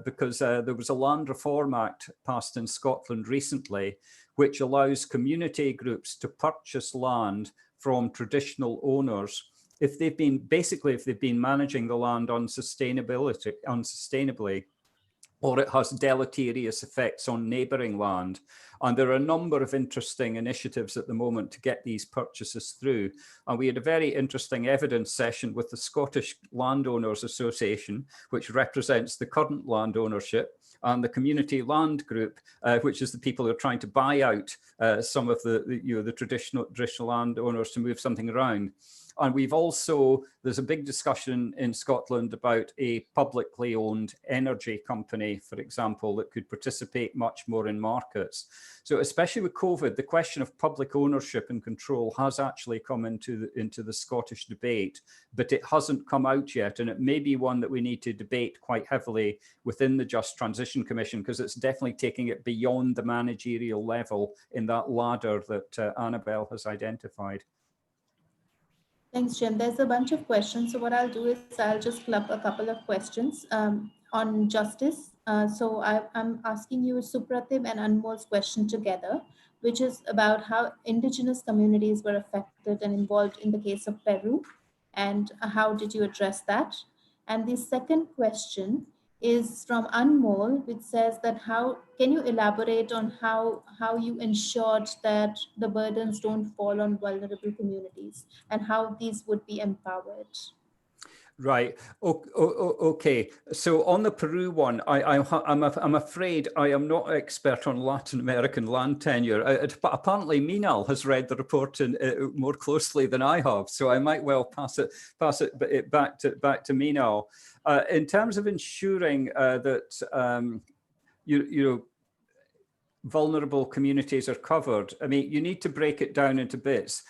because there was a Land Reform Act passed in Scotland recently, which allows community groups to purchase land from traditional owners if they've been managing the land unsustainably, or it has deleterious effects on neighbouring land. And there are a number of interesting initiatives at the moment to get these purchases through. And we had a very interesting evidence session with the Scottish Landowners Association, which represents the current land ownership, and the Community Land Group, which is the people who are trying to buy out some of the traditional landowners to move something around. And we've also, there's a big discussion in Scotland about a publicly owned energy company, for example, that could participate much more in markets. So especially with COVID, the question of public ownership and control has actually come into the Scottish debate, but it hasn't come out yet. And it may be one that we need to debate quite heavily within the Just Transition Commission, because it's definitely taking it beyond the managerial level in that ladder that Annabelle has identified. Thanks, Jim. There's a bunch of questions. So what I'll do is I'll just club a couple of questions on justice. So I'm asking you Supratim and Anmol's question together, which is about how indigenous communities were affected and involved in the case of Peru, and how did you address that? And the second question is from Anmol, which says that can you elaborate on how you ensured that the burdens don't fall on vulnerable communities and how these would be empowered? Right. Okay. So on the Peru one, I'm afraid I am not an expert on Latin American land tenure. Apparently, Minal has read the report more closely than I have, so I might well pass it back to Minal. In terms of ensuring that vulnerable communities are covered, I mean, you need to break it down into bits.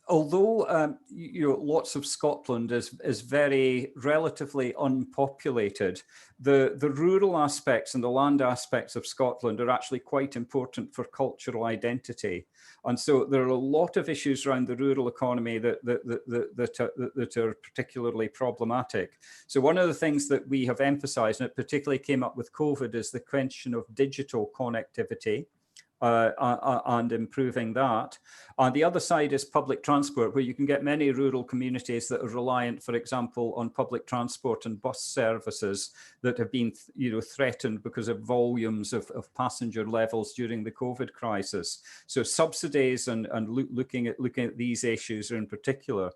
Although lots of Scotland is very relatively unpopulated, the rural aspects and the land aspects of Scotland are actually quite important for cultural identity. And so there are a lot of issues around the rural economy that are particularly problematic. So one of the things that we have emphasised, and it particularly came up with COVID, is the question of digital connectivity. And improving that. On the other side is public transport, where you can get many rural communities that are reliant, for example, on public transport and bus services that have been threatened because of volumes of passenger levels during the COVID crisis. So subsidies and looking at these issues in particular.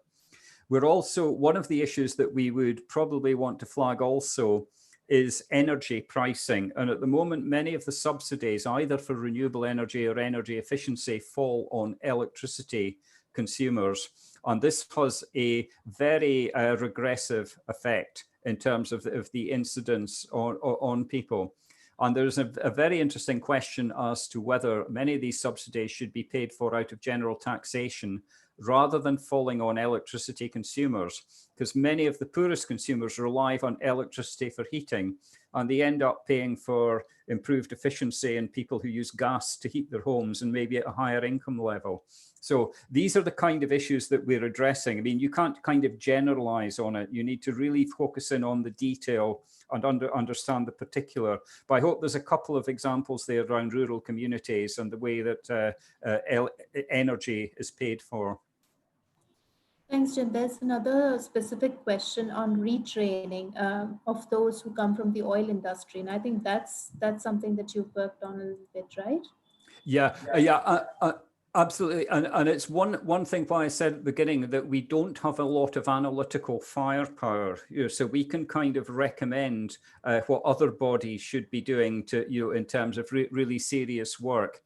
We're also, one of the issues that we would probably want to flag also is energy pricing. And at the moment, many of the subsidies, either for renewable energy or energy efficiency, fall on electricity consumers. And this has a very regressive effect in terms of the incidence on people. And there's a very interesting question as to whether many of these subsidies should be paid for out of general taxation rather than falling on electricity consumers, because many of the poorest consumers rely on electricity for heating, and they end up paying for improved efficiency in people who use gas to heat their homes and maybe at a higher income level. So these are the kind of issues that we're addressing. I mean, you can't kind of generalize on it. You need to really focus in on the detail and understand the particular. But I hope there's a couple of examples there around rural communities and the way that energy is paid for. Thanks, Jim. There's another specific question on retraining of those who come from the oil industry. And I think that's something that you've worked on a little bit, right? Yeah, absolutely. And it's one thing why I said at the beginning that we don't have a lot of analytical firepower, so we can kind of recommend what other bodies should be doing to, in terms of really serious work.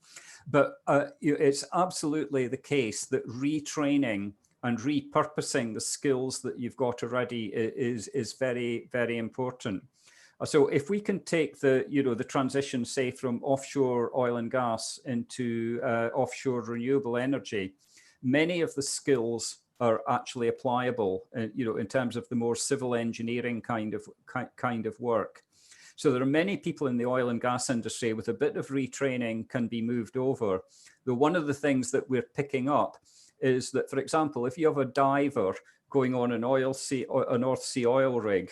But it's absolutely the case that retraining and repurposing the skills that you've got already is very, very important. So if we can take the transition, say, from offshore oil and gas into offshore renewable energy, many of the skills are actually applicable, in terms of the more civil engineering kind of work. So there are many people in the oil and gas industry with a bit of retraining can be moved over. Though one of the things that we're picking up is that, for example, if you have a diver going on a North Sea oil rig,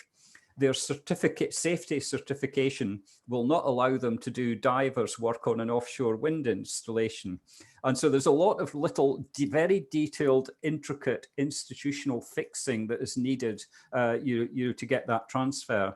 their safety certification will not allow them to do divers work on an offshore wind installation. And so there's a lot of little, very detailed, intricate institutional fixing that is needed to get that transfer.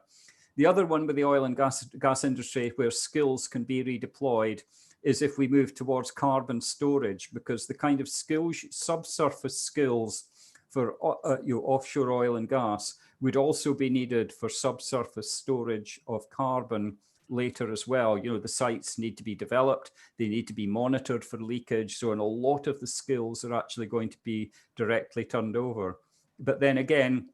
The other one with the oil and gas industry where skills can be redeployed is if we move towards carbon storage, because the kind of skills, subsurface skills for offshore oil and gas would also be needed for subsurface storage of carbon later as well. The sites need to be developed, they need to be monitored for leakage. So, and a lot of the skills are actually going to be directly turned over. But then again,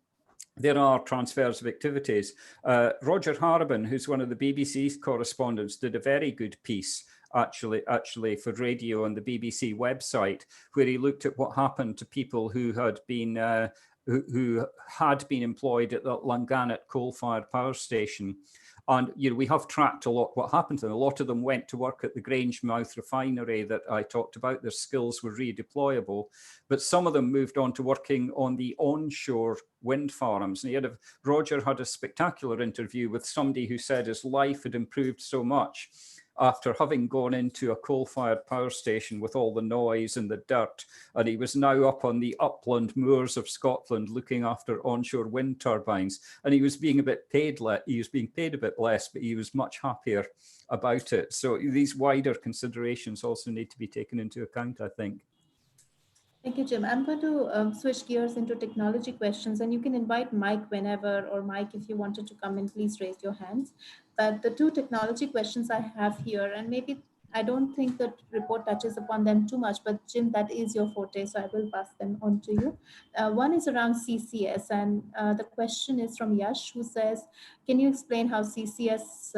there are transfers of activities. Roger Harabin, who's one of the BBC's correspondents, did a very good piece actually for radio on the BBC website, where he looked at what happened to people who had been employed at the Langanet coal-fired power station. And we have tracked a lot what happened to them. A lot of them went to work at the Grangemouth refinery that I talked about. Their skills were redeployable, but some of them moved on to working on the onshore wind farms. And Roger had a spectacular interview with somebody who said his life had improved so much after having gone into a coal-fired power station with all the noise and the dirt, and he was now up on the upland moors of Scotland looking after onshore wind turbines, and he was being paid a bit less, but he was much happier about it. So these wider considerations also need to be taken into account, I think. Thank you, Jim. I'm going to switch gears into technology questions, and you can invite Mike whenever, or Mike, if you wanted to come in, please raise your hands. But the two technology questions I have here, and maybe I don't think the report touches upon them too much, but Jim, that is your forte, so I will pass them on to you. One is around CCS, and the question is from Yash, who says, can you explain how CCS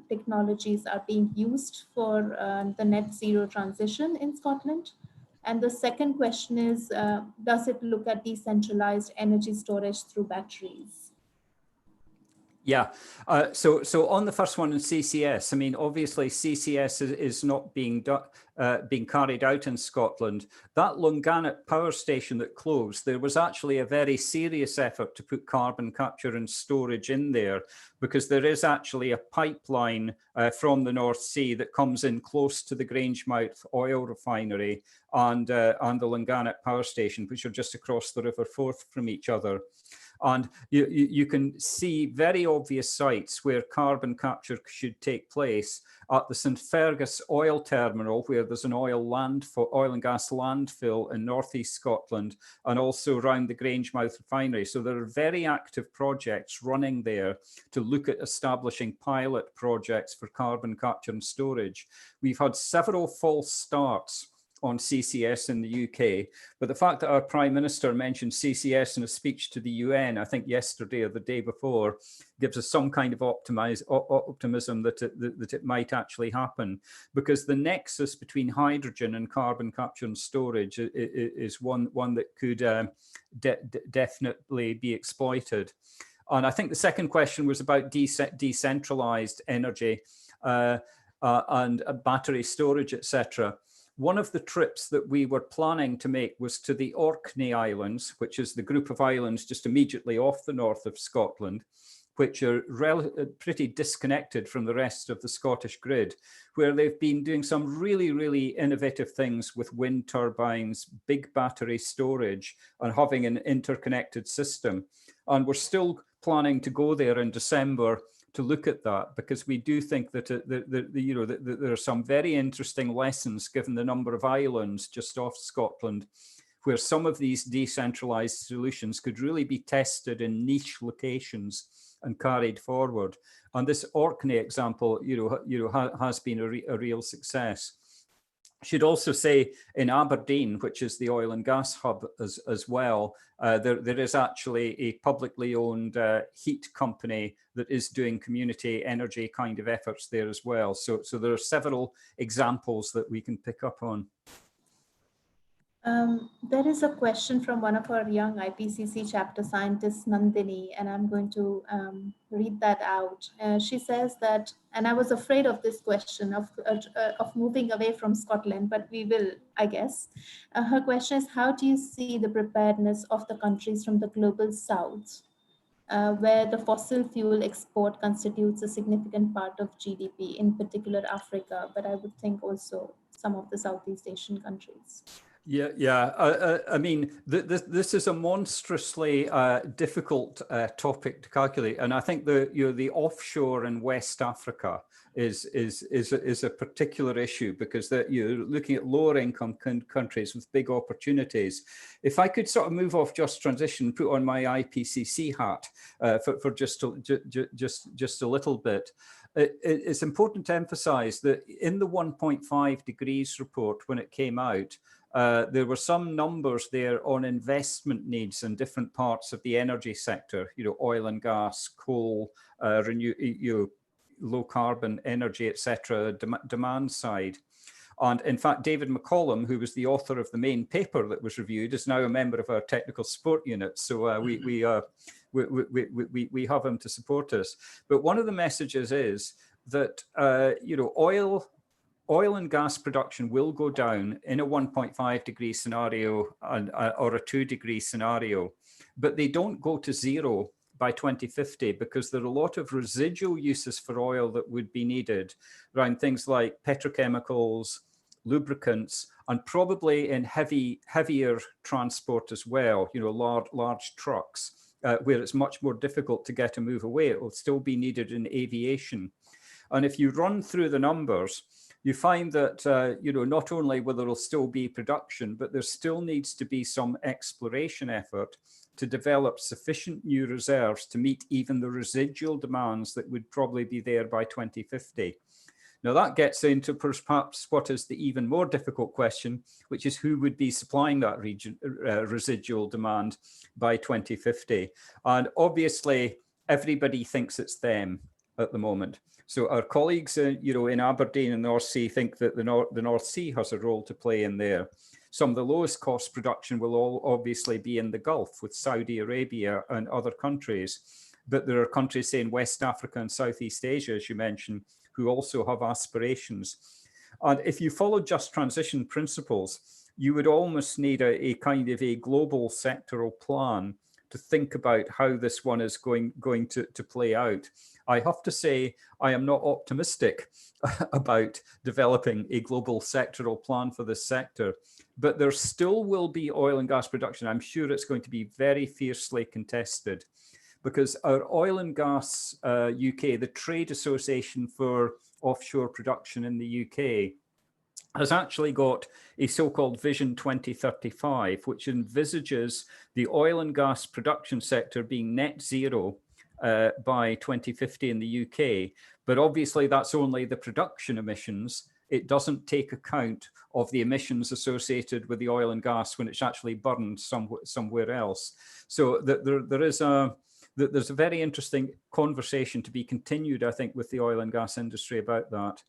technologies are being used for the net zero transition in Scotland? And the second question is, does it look at decentralized energy storage through batteries? Yeah, so on the first one in CCS, I mean, obviously CCS is not being carried out in Scotland. That Lunganet power station that closed, there was actually a very serious effort to put carbon capture and storage in there, because there is actually a pipeline from the North Sea that comes in close to the Grangemouth oil refinery and the Lunganet power station, which are just across the River Forth from each other. And you can see very obvious sites where carbon capture should take place at the St Fergus oil terminal, where there's an oil and gas landfill in northeast Scotland, and also around the Grangemouth refinery. So there are very active projects running there to look at establishing pilot projects for carbon capture and storage. We've had several false starts on CCS in the UK, but the fact that our Prime Minister mentioned CCS in a speech to the UN, I think yesterday or the day before, gives us some kind of optimism that it might actually happen, because the nexus between hydrogen and carbon capture and storage is one that could definitely be exploited. And I think the second question was about decentralized energy and battery storage, etc. One of the trips that we were planning to make was to the Orkney Islands, which is the group of islands just immediately off the north of Scotland, which are pretty disconnected from the rest of the Scottish grid, where they've been doing some really, really innovative things with wind turbines, big battery storage, and having an interconnected system. And we're still planning to go there in December to look at that, because we do think that there are some very interesting lessons, given the number of islands just off Scotland, where some of these decentralized solutions could really be tested in niche locations and carried forward. And this Orkney example, has been a real success. I should also say in Aberdeen, which is the oil and gas hub as well, there is actually a publicly owned heat company that is doing community energy kind of efforts there as well. So there are several examples that we can pick up on. There is a question from one of our young IPCC chapter scientists, Nandini, and I'm going to read that out. She says that, and I was afraid of this question of moving away from Scotland, but we will, I guess. Her question is, how do you see the preparedness of the countries from the global south where the fossil fuel export constitutes a significant part of GDP, in particular Africa, but I would think also some of the Southeast Asian countries. Yeah. I mean, this is a monstrously difficult topic to calculate, and I think the offshore in West Africa is a particular issue, because you're looking at lower income countries with big opportunities. If I could sort of move off just transition, put on my IPCC hat for just a little bit. It's important to emphasize that in the 1.5 degrees report, when it came out, there were some numbers there on investment needs in different parts of the energy sector, oil and gas, coal, low carbon energy, etc., demand side. And in fact, David McCollum, who was the author of the main paper that was reviewed, is now a member of our technical support unit. So we have him to support us. But one of the messages is that oil and gas production will go down in a 1.5 degree scenario or a 2 degree scenario, but they don't go to zero by 2050, because there are a lot of residual uses for oil that would be needed around things like petrochemicals, lubricants, and probably in heavier transport as well, large trucks, where it's much more difficult to get a move away. It will still be needed in aviation. And if you run through the numbers, you find that, not only will there still be production, but there still needs to be some exploration effort to develop sufficient new reserves to meet even the residual demands that would probably be there by 2050. Now that gets into perhaps what is the even more difficult question, which is who would be supplying that residual demand by 2050. And obviously, everybody thinks it's them at the moment. So our colleagues, in Aberdeen and North Sea think that the North Sea has a role to play in there. Some of the lowest cost production will all obviously be in the Gulf with Saudi Arabia and other countries. But there are countries, say in West Africa and Southeast Asia, as you mentioned, who also have aspirations. And if you follow just transition principles, you would almost need a kind of a global sectoral plan to think about how this one is going to play out. I have to say, I am not optimistic about developing a global sectoral plan for this sector, but there still will be oil and gas production. I'm sure it's going to be very fiercely contested, because our Oil and Gas UK, the trade association for offshore production in the UK, has actually got a so-called Vision 2035, which envisages the oil and gas production sector being net zero by 2050 in the UK. But obviously that's only the production emissions. It doesn't take account of the emissions associated with the oil and gas when it's actually burned somewhere else. So there's a very interesting conversation to be continued, I think, with the oil and gas industry about that.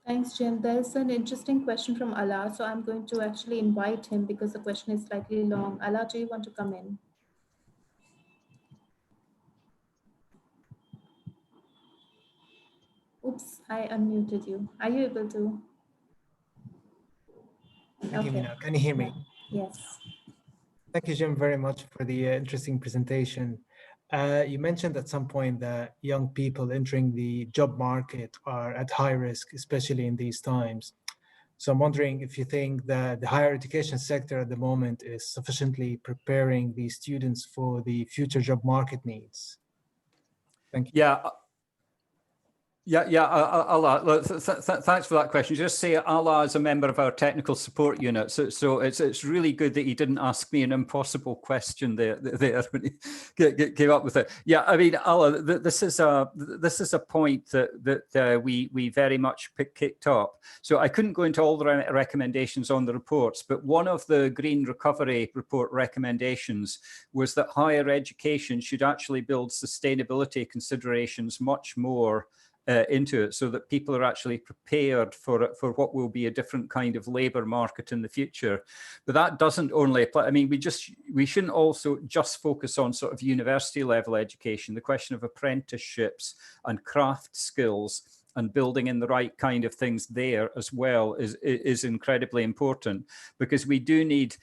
Thanks, Jim. There's an interesting question from Ala, so I'm going to actually invite him because the question is slightly long. Ala, do you want to come in? Oops, I unmuted you. Are you able to? Thank you, Mina. Can you hear me? Yes. Thank you, Jim, very much for the interesting presentation. You mentioned at some point that young people entering the job market are at high risk, especially in these times. So I'm wondering if you think that the higher education sector at the moment is sufficiently preparing these students for the future job market needs. Thank you. Yeah, Allah, thanks for that question. Just say Allah is a member of our technical support unit, so it's really good that he didn't ask me an impossible question there when he came up with it. Yeah, I mean, Allah, this is a point that we very much kicked up. So I couldn't go into all the recommendations on the reports, but one of the Green Recovery Report recommendations was that higher education should actually build sustainability considerations much more into it, so that people are actually prepared for what will be a different kind of labor market in the future. But that doesn't only apply. I mean, we shouldn't also just focus on sort of university level education. The question of apprenticeships and craft skills and building in the right kind of things there as well is incredibly important, because we do need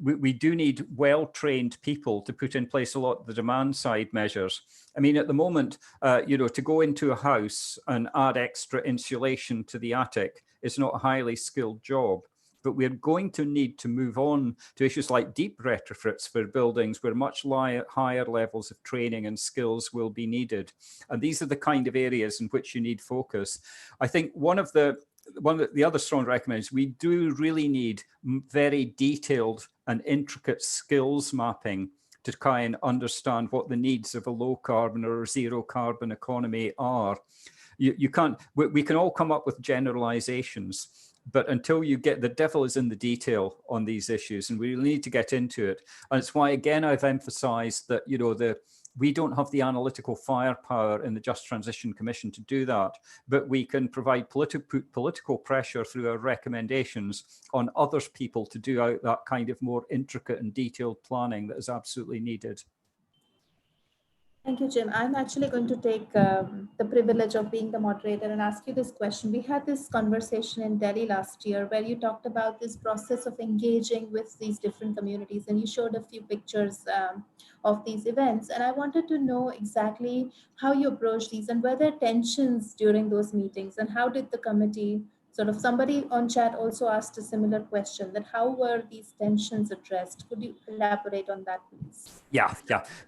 we do need well-trained people to put in place a lot of the demand side measures. I mean, at the moment, to go into a house and add extra insulation to the attic is not a highly skilled job. But we're going to need to move on to issues like deep retrofits for buildings where much higher levels of training and skills will be needed. And these are the kind of areas in which you need focus. I think one of the other strong recommendations, we do really need very detailed and intricate skills mapping to try and understand what the needs of a low carbon or zero carbon economy are. We can all come up with generalizations, but until you get, the devil is in the detail on these issues, and we need to get into it. And it's why, again, I've emphasized that, we don't have the analytical firepower in the Just Transition Commission to do that, but we can provide political pressure through our recommendations on other people to do out that kind of more intricate and detailed planning that is absolutely needed. Thank you, Jim. I'm actually going to take the privilege of being the moderator and ask you this question. We had this conversation in Delhi last year where you talked about this process of engaging with these different communities, and you showed a few pictures of these events. And I wanted to know exactly how you approach these and were there tensions during those meetings, and how did the committee somebody on chat also asked a similar question, that how were these tensions addressed? Could you elaborate on that, please? Yeah.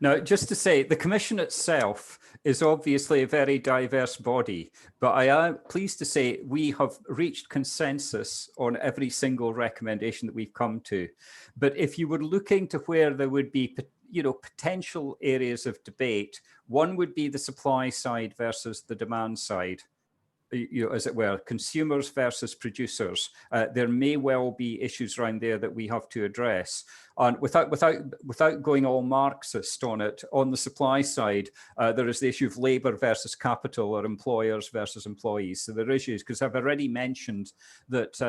Now, just to say, the Commission itself is obviously a very diverse body, but I am pleased to say we have reached consensus on every single recommendation that we've come to. But if you were looking to where there would be potential areas of debate, one would be the supply side versus the demand side. As it were, consumers versus producers. There may well be issues around there that we have to address. And without going all Marxist on it, on the supply side, there is the issue of labor versus capital, or employers versus employees. So there are issues, because I've already mentioned that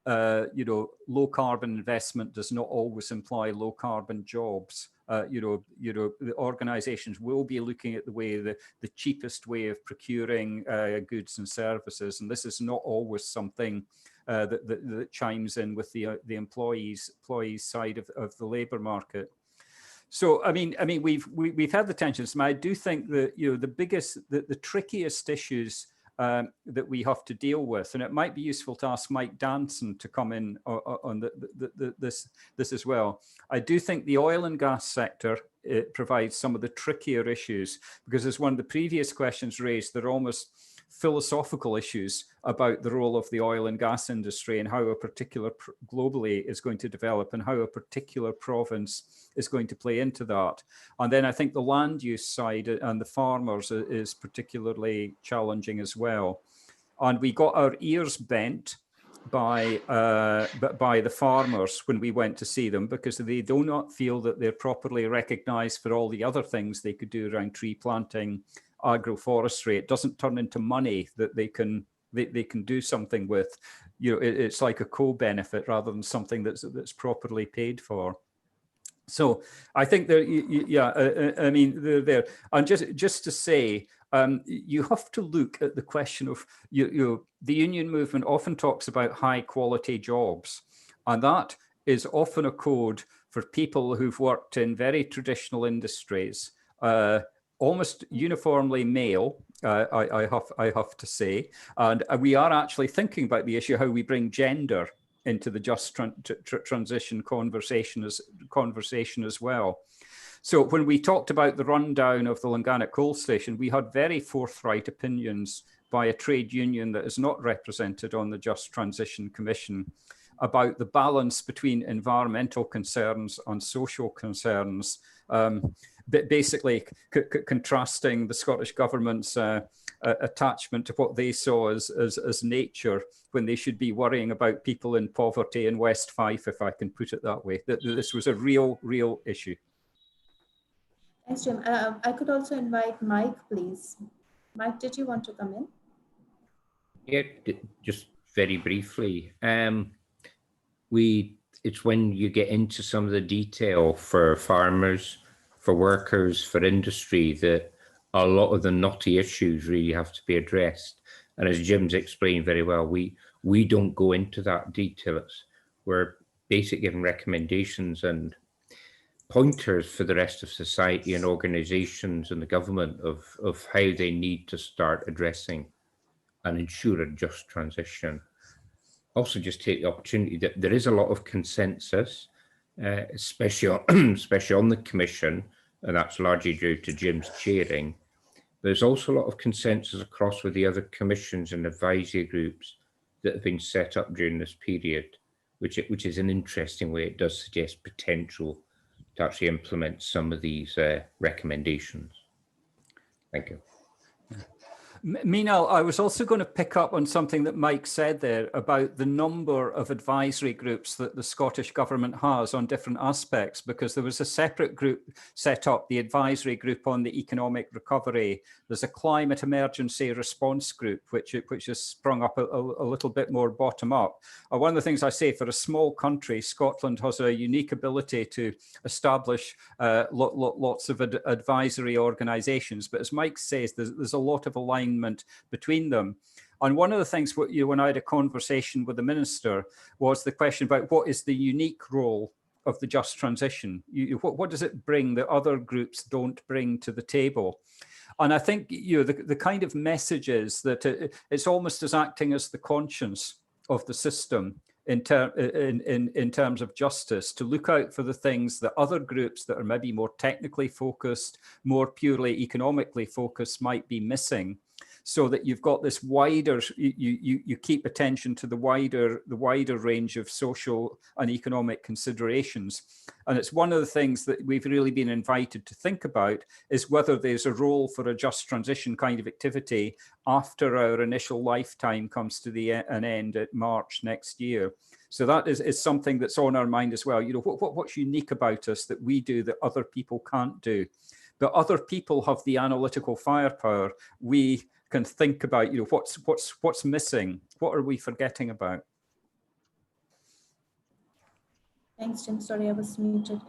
low carbon investment does not always imply low carbon jobs. The organizations will be looking at the cheapest way of procuring goods and services, and this is not always something that chimes in with the employees side of the labor market. So I mean we've had the tensions. I do think that the trickiest issues that we have to deal with, and it might be useful to ask Mike Danson to come in on this as well. I do think the oil and gas sector provides some of the trickier issues, because as one of the previous questions raised, there are almost philosophical issues about the role of the oil and gas industry and how a particular globally is going to develop and how a particular province is going to play into that. And then I think the land use side and the farmers is particularly challenging as well. And we got our ears bent by the farmers when we went to see them, because they do not feel that they're properly recognized for all the other things they could do around tree planting, agroforestry. It doesn't turn into money that they can do something with. It's like a co-benefit rather than something that's properly paid for. So I think they're there. And just to say, you have to look at the question of the union movement often talks about high quality jobs, and that is often a code for people who've worked in very traditional industries, almost uniformly male, I have to say. And we are actually thinking about the issue how we bring gender into the just transition conversation as well. So when we talked about the rundown of the Lunganak coal station, we had very forthright opinions by a trade union that is not represented on the Just Transition Commission about the balance between environmental concerns and social concerns, basically contrasting the Scottish Government's attachment to what they saw as nature, when they should be worrying about people in poverty in West Fife, if I can put it that way. That this was a real issue. Thanks, Jim. I could also invite Mike, please. Mike, did you want to come in? Yeah, just very briefly. It's when you get into some of the detail for farmers, for workers, for industry, that a lot of the knotty issues really have to be addressed. And as Jim's explained very well, we don't go into that detail. We're basic giving recommendations and pointers for the rest of society and organizations and the government of how they need to start addressing and ensure a just transition. Also, just take the opportunity that there is a lot of consensus, especially on the Commission, and that's largely due to Jim's chairing. There's also a lot of consensus across with the other commissions and advisory groups that have been set up during this period, which is an interesting way. It does suggest potential to actually implement some of these recommendations. Thank you. Meenal, I was also going to pick up on something that Mike said there about the number of advisory groups that the Scottish Government has on different aspects, because there was a separate group set up, the advisory group on the economic recovery. There's a climate emergency response group, which has sprung up a little bit more bottom up. One of the things I say, for a small country, Scotland has a unique ability to establish lots of advisory organisations. But as Mike says, there's a lot of alignment between them. And one of the things when I had a conversation with the minister was the question about what is the unique role of the just transition? What does it bring that other groups don't bring to the table? And I think the kind of messages that it's almost as acting as the conscience of the system in terms of justice, to look out for the things that other groups that are maybe more technically focused, more purely economically focused might be missing, so that you've got this wider, you keep attention to the wider range of social and economic considerations. And it's one of the things that we've really been invited to think about, is whether there's a role for a just transition kind of activity after our initial lifetime comes to an end at March next year. So that is something that's on our mind as well. What's unique about us that we do that other people can't do? But other people have the analytical firepower. We can think about, what's missing, what are we forgetting about? Thanks, Jim. Sorry, I was muted.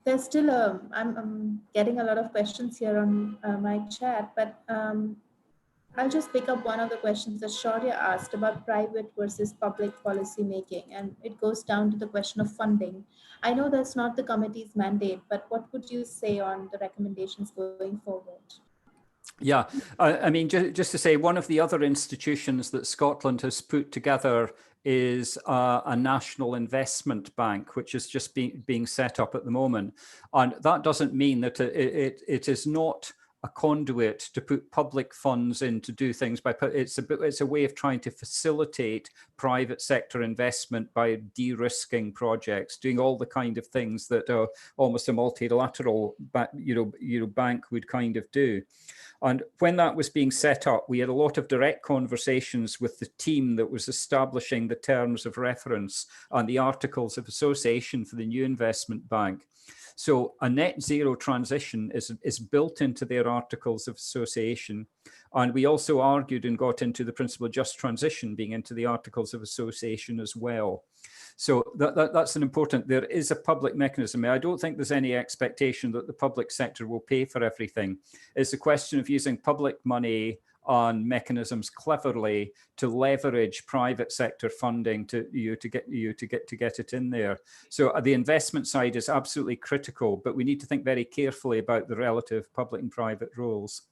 There's still I'm getting a lot of questions here on my chat, but I'll just pick up one of the questions that Shaurya asked about private versus public policy making, and it goes down to the question of funding. I know that's not the committee's mandate, but what would you say on the recommendations going forward? Yeah, I mean, just to say, one of the other institutions that Scotland has put together is a national investment bank, which is just being set up at the moment. And that doesn't mean that it is not a conduit to put public funds in to do things. It's a way of trying to facilitate private sector investment by de-risking projects, doing all the kind of things that almost a multilateral bank would kind of do. And when that was being set up, we had a lot of direct conversations with the team that was establishing the terms of reference and the articles of association for the new investment bank. So a net zero transition is built into their articles of association. And we also argued and got into the principle of just transition being into the articles of association as well. So that's an important, there is a public mechanism. I don't think there's any expectation that the public sector will pay for everything. It's a question of using public money on mechanisms cleverly to leverage private sector funding to get it in there. So the investment side is absolutely critical, but we need to think very carefully about the relative public and private roles.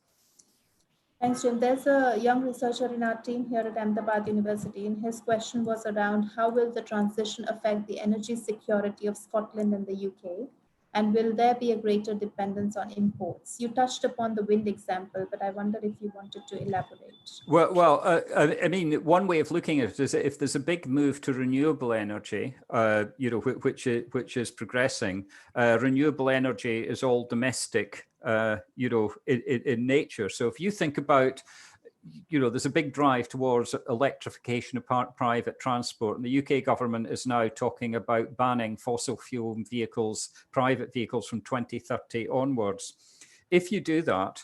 Thanks, Jim. There's a young researcher in our team here at Ahmedabad University, and his question was around how will the transition affect the energy security of Scotland and the UK? And will there be a greater dependence on imports? You touched upon the wind example, but I wonder if you wanted to elaborate. Well, I mean, one way of looking at it is if there's a big move to renewable energy, which is progressing, renewable energy is all domestic, in nature. So if you think about, there's a big drive towards electrification of private transport, and the UK government is now talking about banning fossil fuel vehicles, private vehicles, from 2030 onwards. If you do that,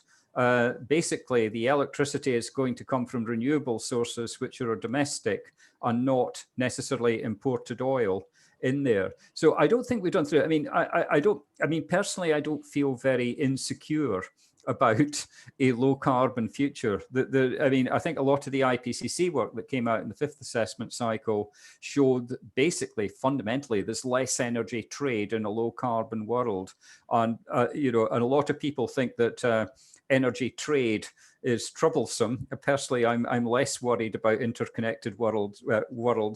basically the electricity is going to come from renewable sources which are domestic and not necessarily imported oil in there. So I don't think we've done through it. I mean, personally, I don't feel very insecure about a low carbon future. I mean, I think a lot of the IPCC work that came out in the 5th assessment cycle showed that basically, fundamentally, there's less energy trade in a low carbon world. And, you know, and a lot of people think that energy trade is troublesome. Personally, I'm less worried about interconnected worlds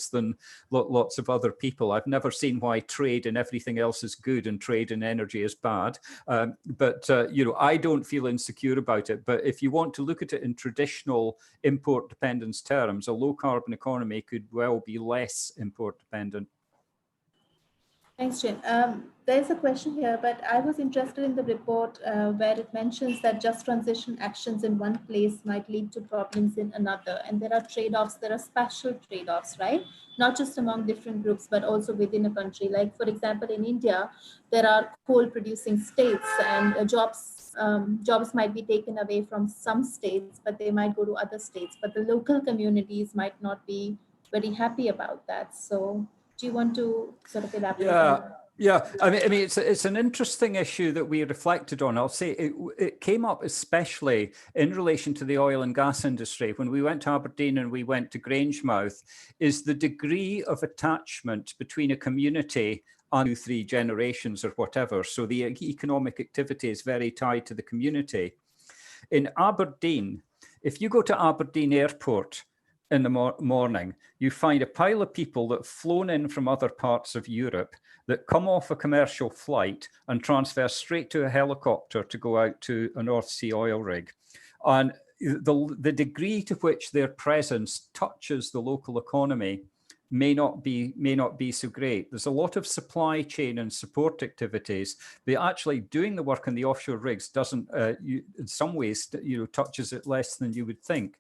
than lots of other people. I've never seen why trade and everything else is good and trade and energy is bad. But you know, I don't feel insecure about it. But if you want to look at it in traditional import dependence terms, a low carbon economy could well be less import dependent. Thanks, Jim. There's a question here, but I was interested in the report where it mentions that just transition actions in one place might lead to problems in another. And there are trade-offs, there are spatial trade-offs, right? Not just among different groups, but also within a country. Like, for example, in India, there are coal-producing states, and jobs might be taken away from some states, but they might go to other states. But the local communities might not be very happy about that. So do you want to sort of elaborate on that? Yeah, I mean, it's an interesting issue that we reflected on. I'll say it came up especially in relation to the oil and gas industry. When we went to Aberdeen and we went to Grangemouth, is the degree of attachment between a community and 2-3 generations or whatever. So the economic activity is very tied to the community. In Aberdeen, if you go to Aberdeen Airport in the morning, you find a pile of people that have flown in from other parts of Europe that come off a commercial flight and transfer straight to a helicopter to go out to a North Sea oil rig. And the degree to which their presence touches the local economy may not be so great. There's a lot of supply chain and support activities, but actually doing the work on the offshore rigs doesn't, in some ways, touches it less than you would think.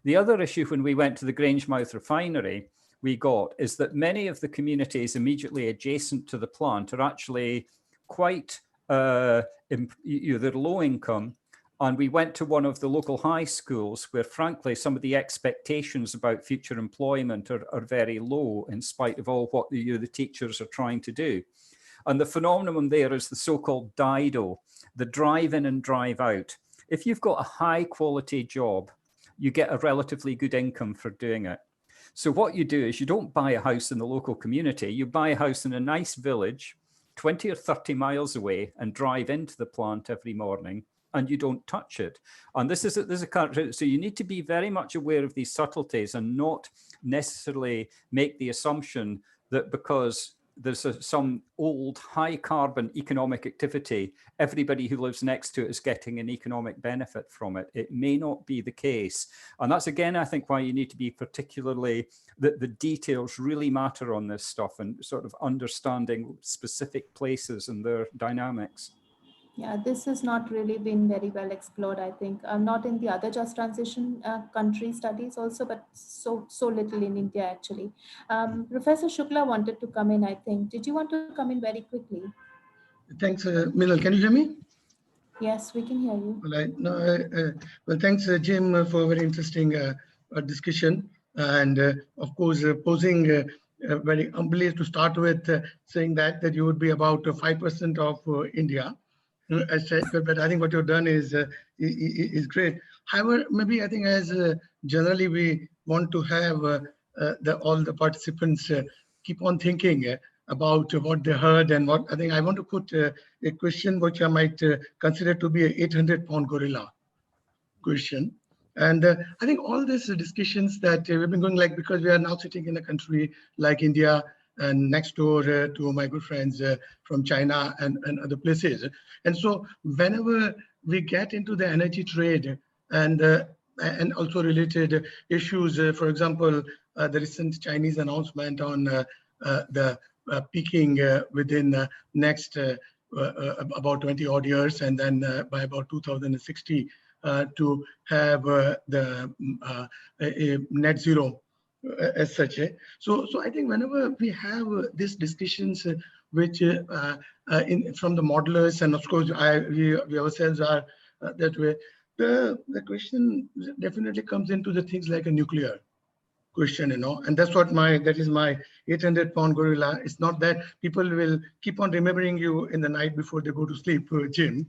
The other issue when we went to the Grangemouth refinery we got is that many of the communities immediately adjacent to the plant are actually quite, they're low income. And we went to one of the local high schools where, frankly, some of the expectations about future employment are very low in spite of all what the teachers are trying to do. And the phenomenon there is the so-called DIDO, the drive in and drive out. If you've got a high quality job, you get a relatively good income for doing it. So what you do is you don't buy a house in the local community, you buy a house in a nice village, 20 or 30 miles away, and drive into the plant every morning, and you don't touch it. And this is a character. So you need to be very much aware of these subtleties and not necessarily make the assumption that because there's some old high carbon economic activity, everybody who lives next to it is getting an economic benefit from it. It may not be the case. And that's, again, I think why you need to be particularly, the details really matter on this stuff and sort of understanding specific places and their dynamics. Yeah, this has not really been very well explored, I think. Not in the other just transition country studies also, but so little in India, actually. Professor Shukla wanted to come in, I think. Did you want to come in very quickly? Thanks, Milal. Can you hear me? Yes, we can hear you. Well, thanks, Jim, for a very interesting discussion. And of course, posing very humbly to start with, saying that you would be about 5% of India. I said, but I think what you've done is great. However, maybe I think as generally we want to have all the participants keep on thinking about what they heard and what I think I want to put a question which I might consider to be an 800-pound gorilla question. And I think all these discussions that we've been going, like, because we are now sitting in a country like India and next door to my good friends from China and other places. And so whenever we get into the energy trade and also related issues, for example, the recent Chinese announcement on the peaking within next about 20 odd years, and then by about 2060 to have the net zero as such. So I think whenever we have these discussions which from the modelers, and of course we ourselves are that way, the question definitely comes into the things like a nuclear question, and that's what that is my 800-pound gorilla. It's not that people will keep on remembering you in the night before they go to sleep, Jim,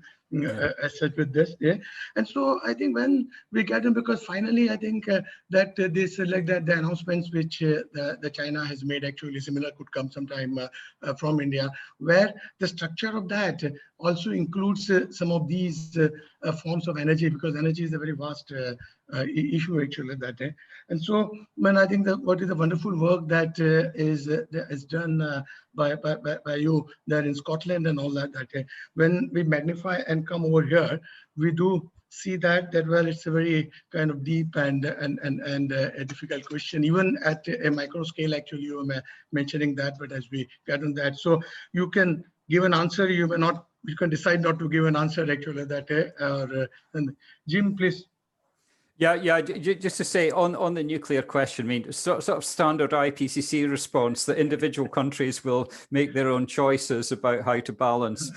as such with this. Yeah. And so I think when we get in, because finally I think that this like that the announcements which the China has made actually similar could come sometime from India, where the structure of that also includes some of these forms of energy, because energy is a very vast issue actually that day. And so when I think that what is the wonderful work that is done by you there in Scotland and all that, when we magnify and come over here, we do see that well, it's a very kind of deep and a difficult question, even at a micro scale. Actually, you were mentioning that, but as we get on that, so you can give an answer, you may not, you can decide not to give an answer actually that or Jim, please. Yeah. Just to say on the nuclear question, I mean, sort of standard IPCC response that individual countries will make their own choices about how to balance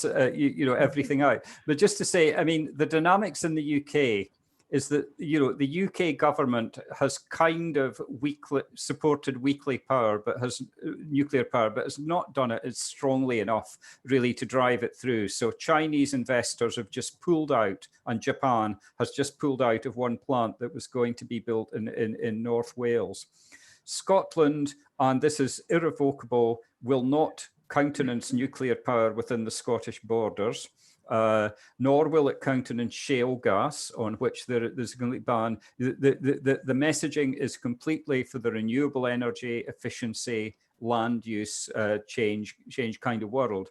everything out. But just to say, I mean, the dynamics in the UK is that, the UK government has kind of supported nuclear power, but has not done it as strongly enough really to drive it through. So Chinese investors have just pulled out, and Japan has just pulled out of one plant that was going to be built in North Wales. Scotland, and this is irrevocable, will not countenance nuclear power within the Scottish borders. Nor will it countenance shale gas, on which there's a complete ban. The messaging is completely for the renewable energy, efficiency, land use, change kind of world.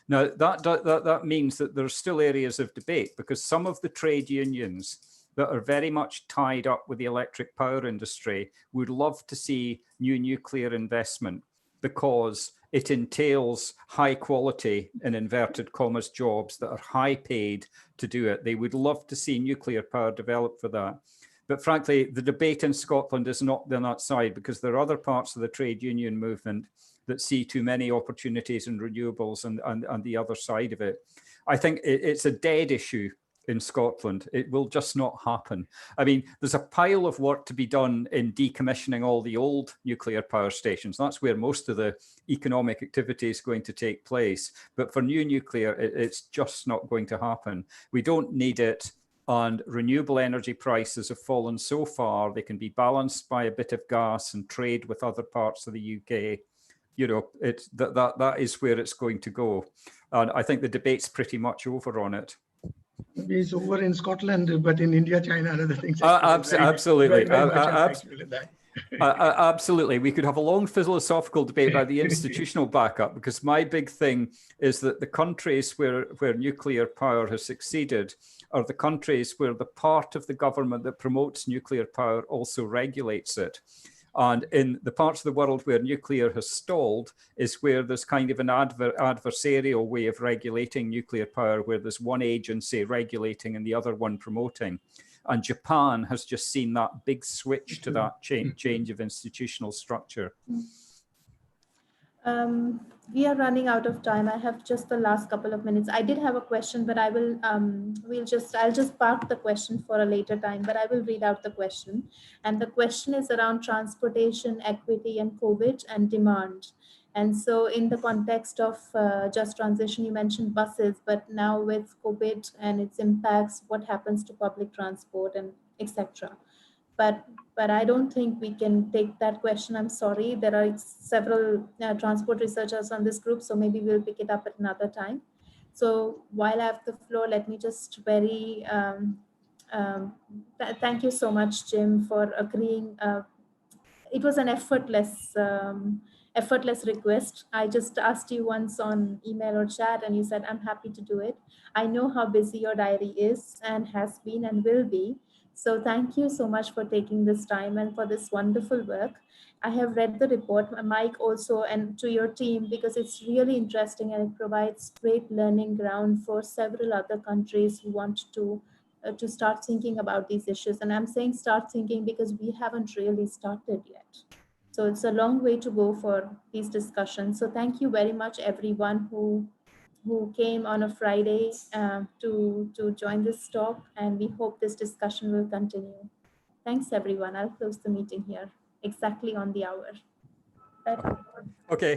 Now that means that there's still areas of debate, because some of the trade unions that are very much tied up with the electric power industry would love to see new nuclear investment, because it entails high quality, in inverted commas, jobs that are high paid to do it. They would love to see nuclear power develop for that. But frankly, the debate in Scotland is not on that side, because there are other parts of the trade union movement that see too many opportunities in renewables and the other side of it. I think it's a dead issue in Scotland. It will just not happen. I mean, there's a pile of work to be done in decommissioning all the old nuclear power stations. That's where most of the economic activity is going to take place. But for new nuclear, it's just not going to happen. We don't need it. And renewable energy prices have fallen so far, they can be balanced by a bit of gas and trade with other parts of the UK. It's that is where it's going to go. And I think the debate's pretty much over on it. Maybe it's over in Scotland, but in India, China, and other things. Absolutely. That. Absolutely. We could have a long philosophical debate about the institutional backup, because my big thing is that the countries where nuclear power has succeeded are the countries where the part of the government that promotes nuclear power also regulates it. And in the parts of the world where nuclear has stalled is where there's kind of an adversarial way of regulating nuclear power, where there's one agency regulating and the other one promoting. And Japan has just seen that big switch to that change of institutional structure. We are running out of time. I have just the last couple of minutes. I did have a question, but I will, I'll just park the question for a later time, but I will read out the question. And the question is around transportation, equity, and COVID and demand. And so in the context of just transition, you mentioned buses, but now with COVID and its impacts, what happens to public transport and etc. But I don't think we can take that question. I'm sorry. There are several transport researchers on this group, so maybe we'll pick it up at another time. So while I have the floor, let me just thank you so much, Jim, for agreeing. It was an effortless request. I just asked you once on email or chat, and you said, I'm happy to do it. I know how busy your diary is and has been and will be. So thank you so much for taking this time and for this wonderful work. I have read the report, Mike also, and to your team, because it's really interesting and it provides great learning ground for several other countries who want to start thinking about these issues. And I'm saying start thinking because we haven't really started yet. So it's a long way to go for these discussions. So thank you very much, everyone who came on a Friday to join this talk, and we hope this discussion will continue. Thanks, everyone. I'll close the meeting here exactly on the hour. Bye. Okay.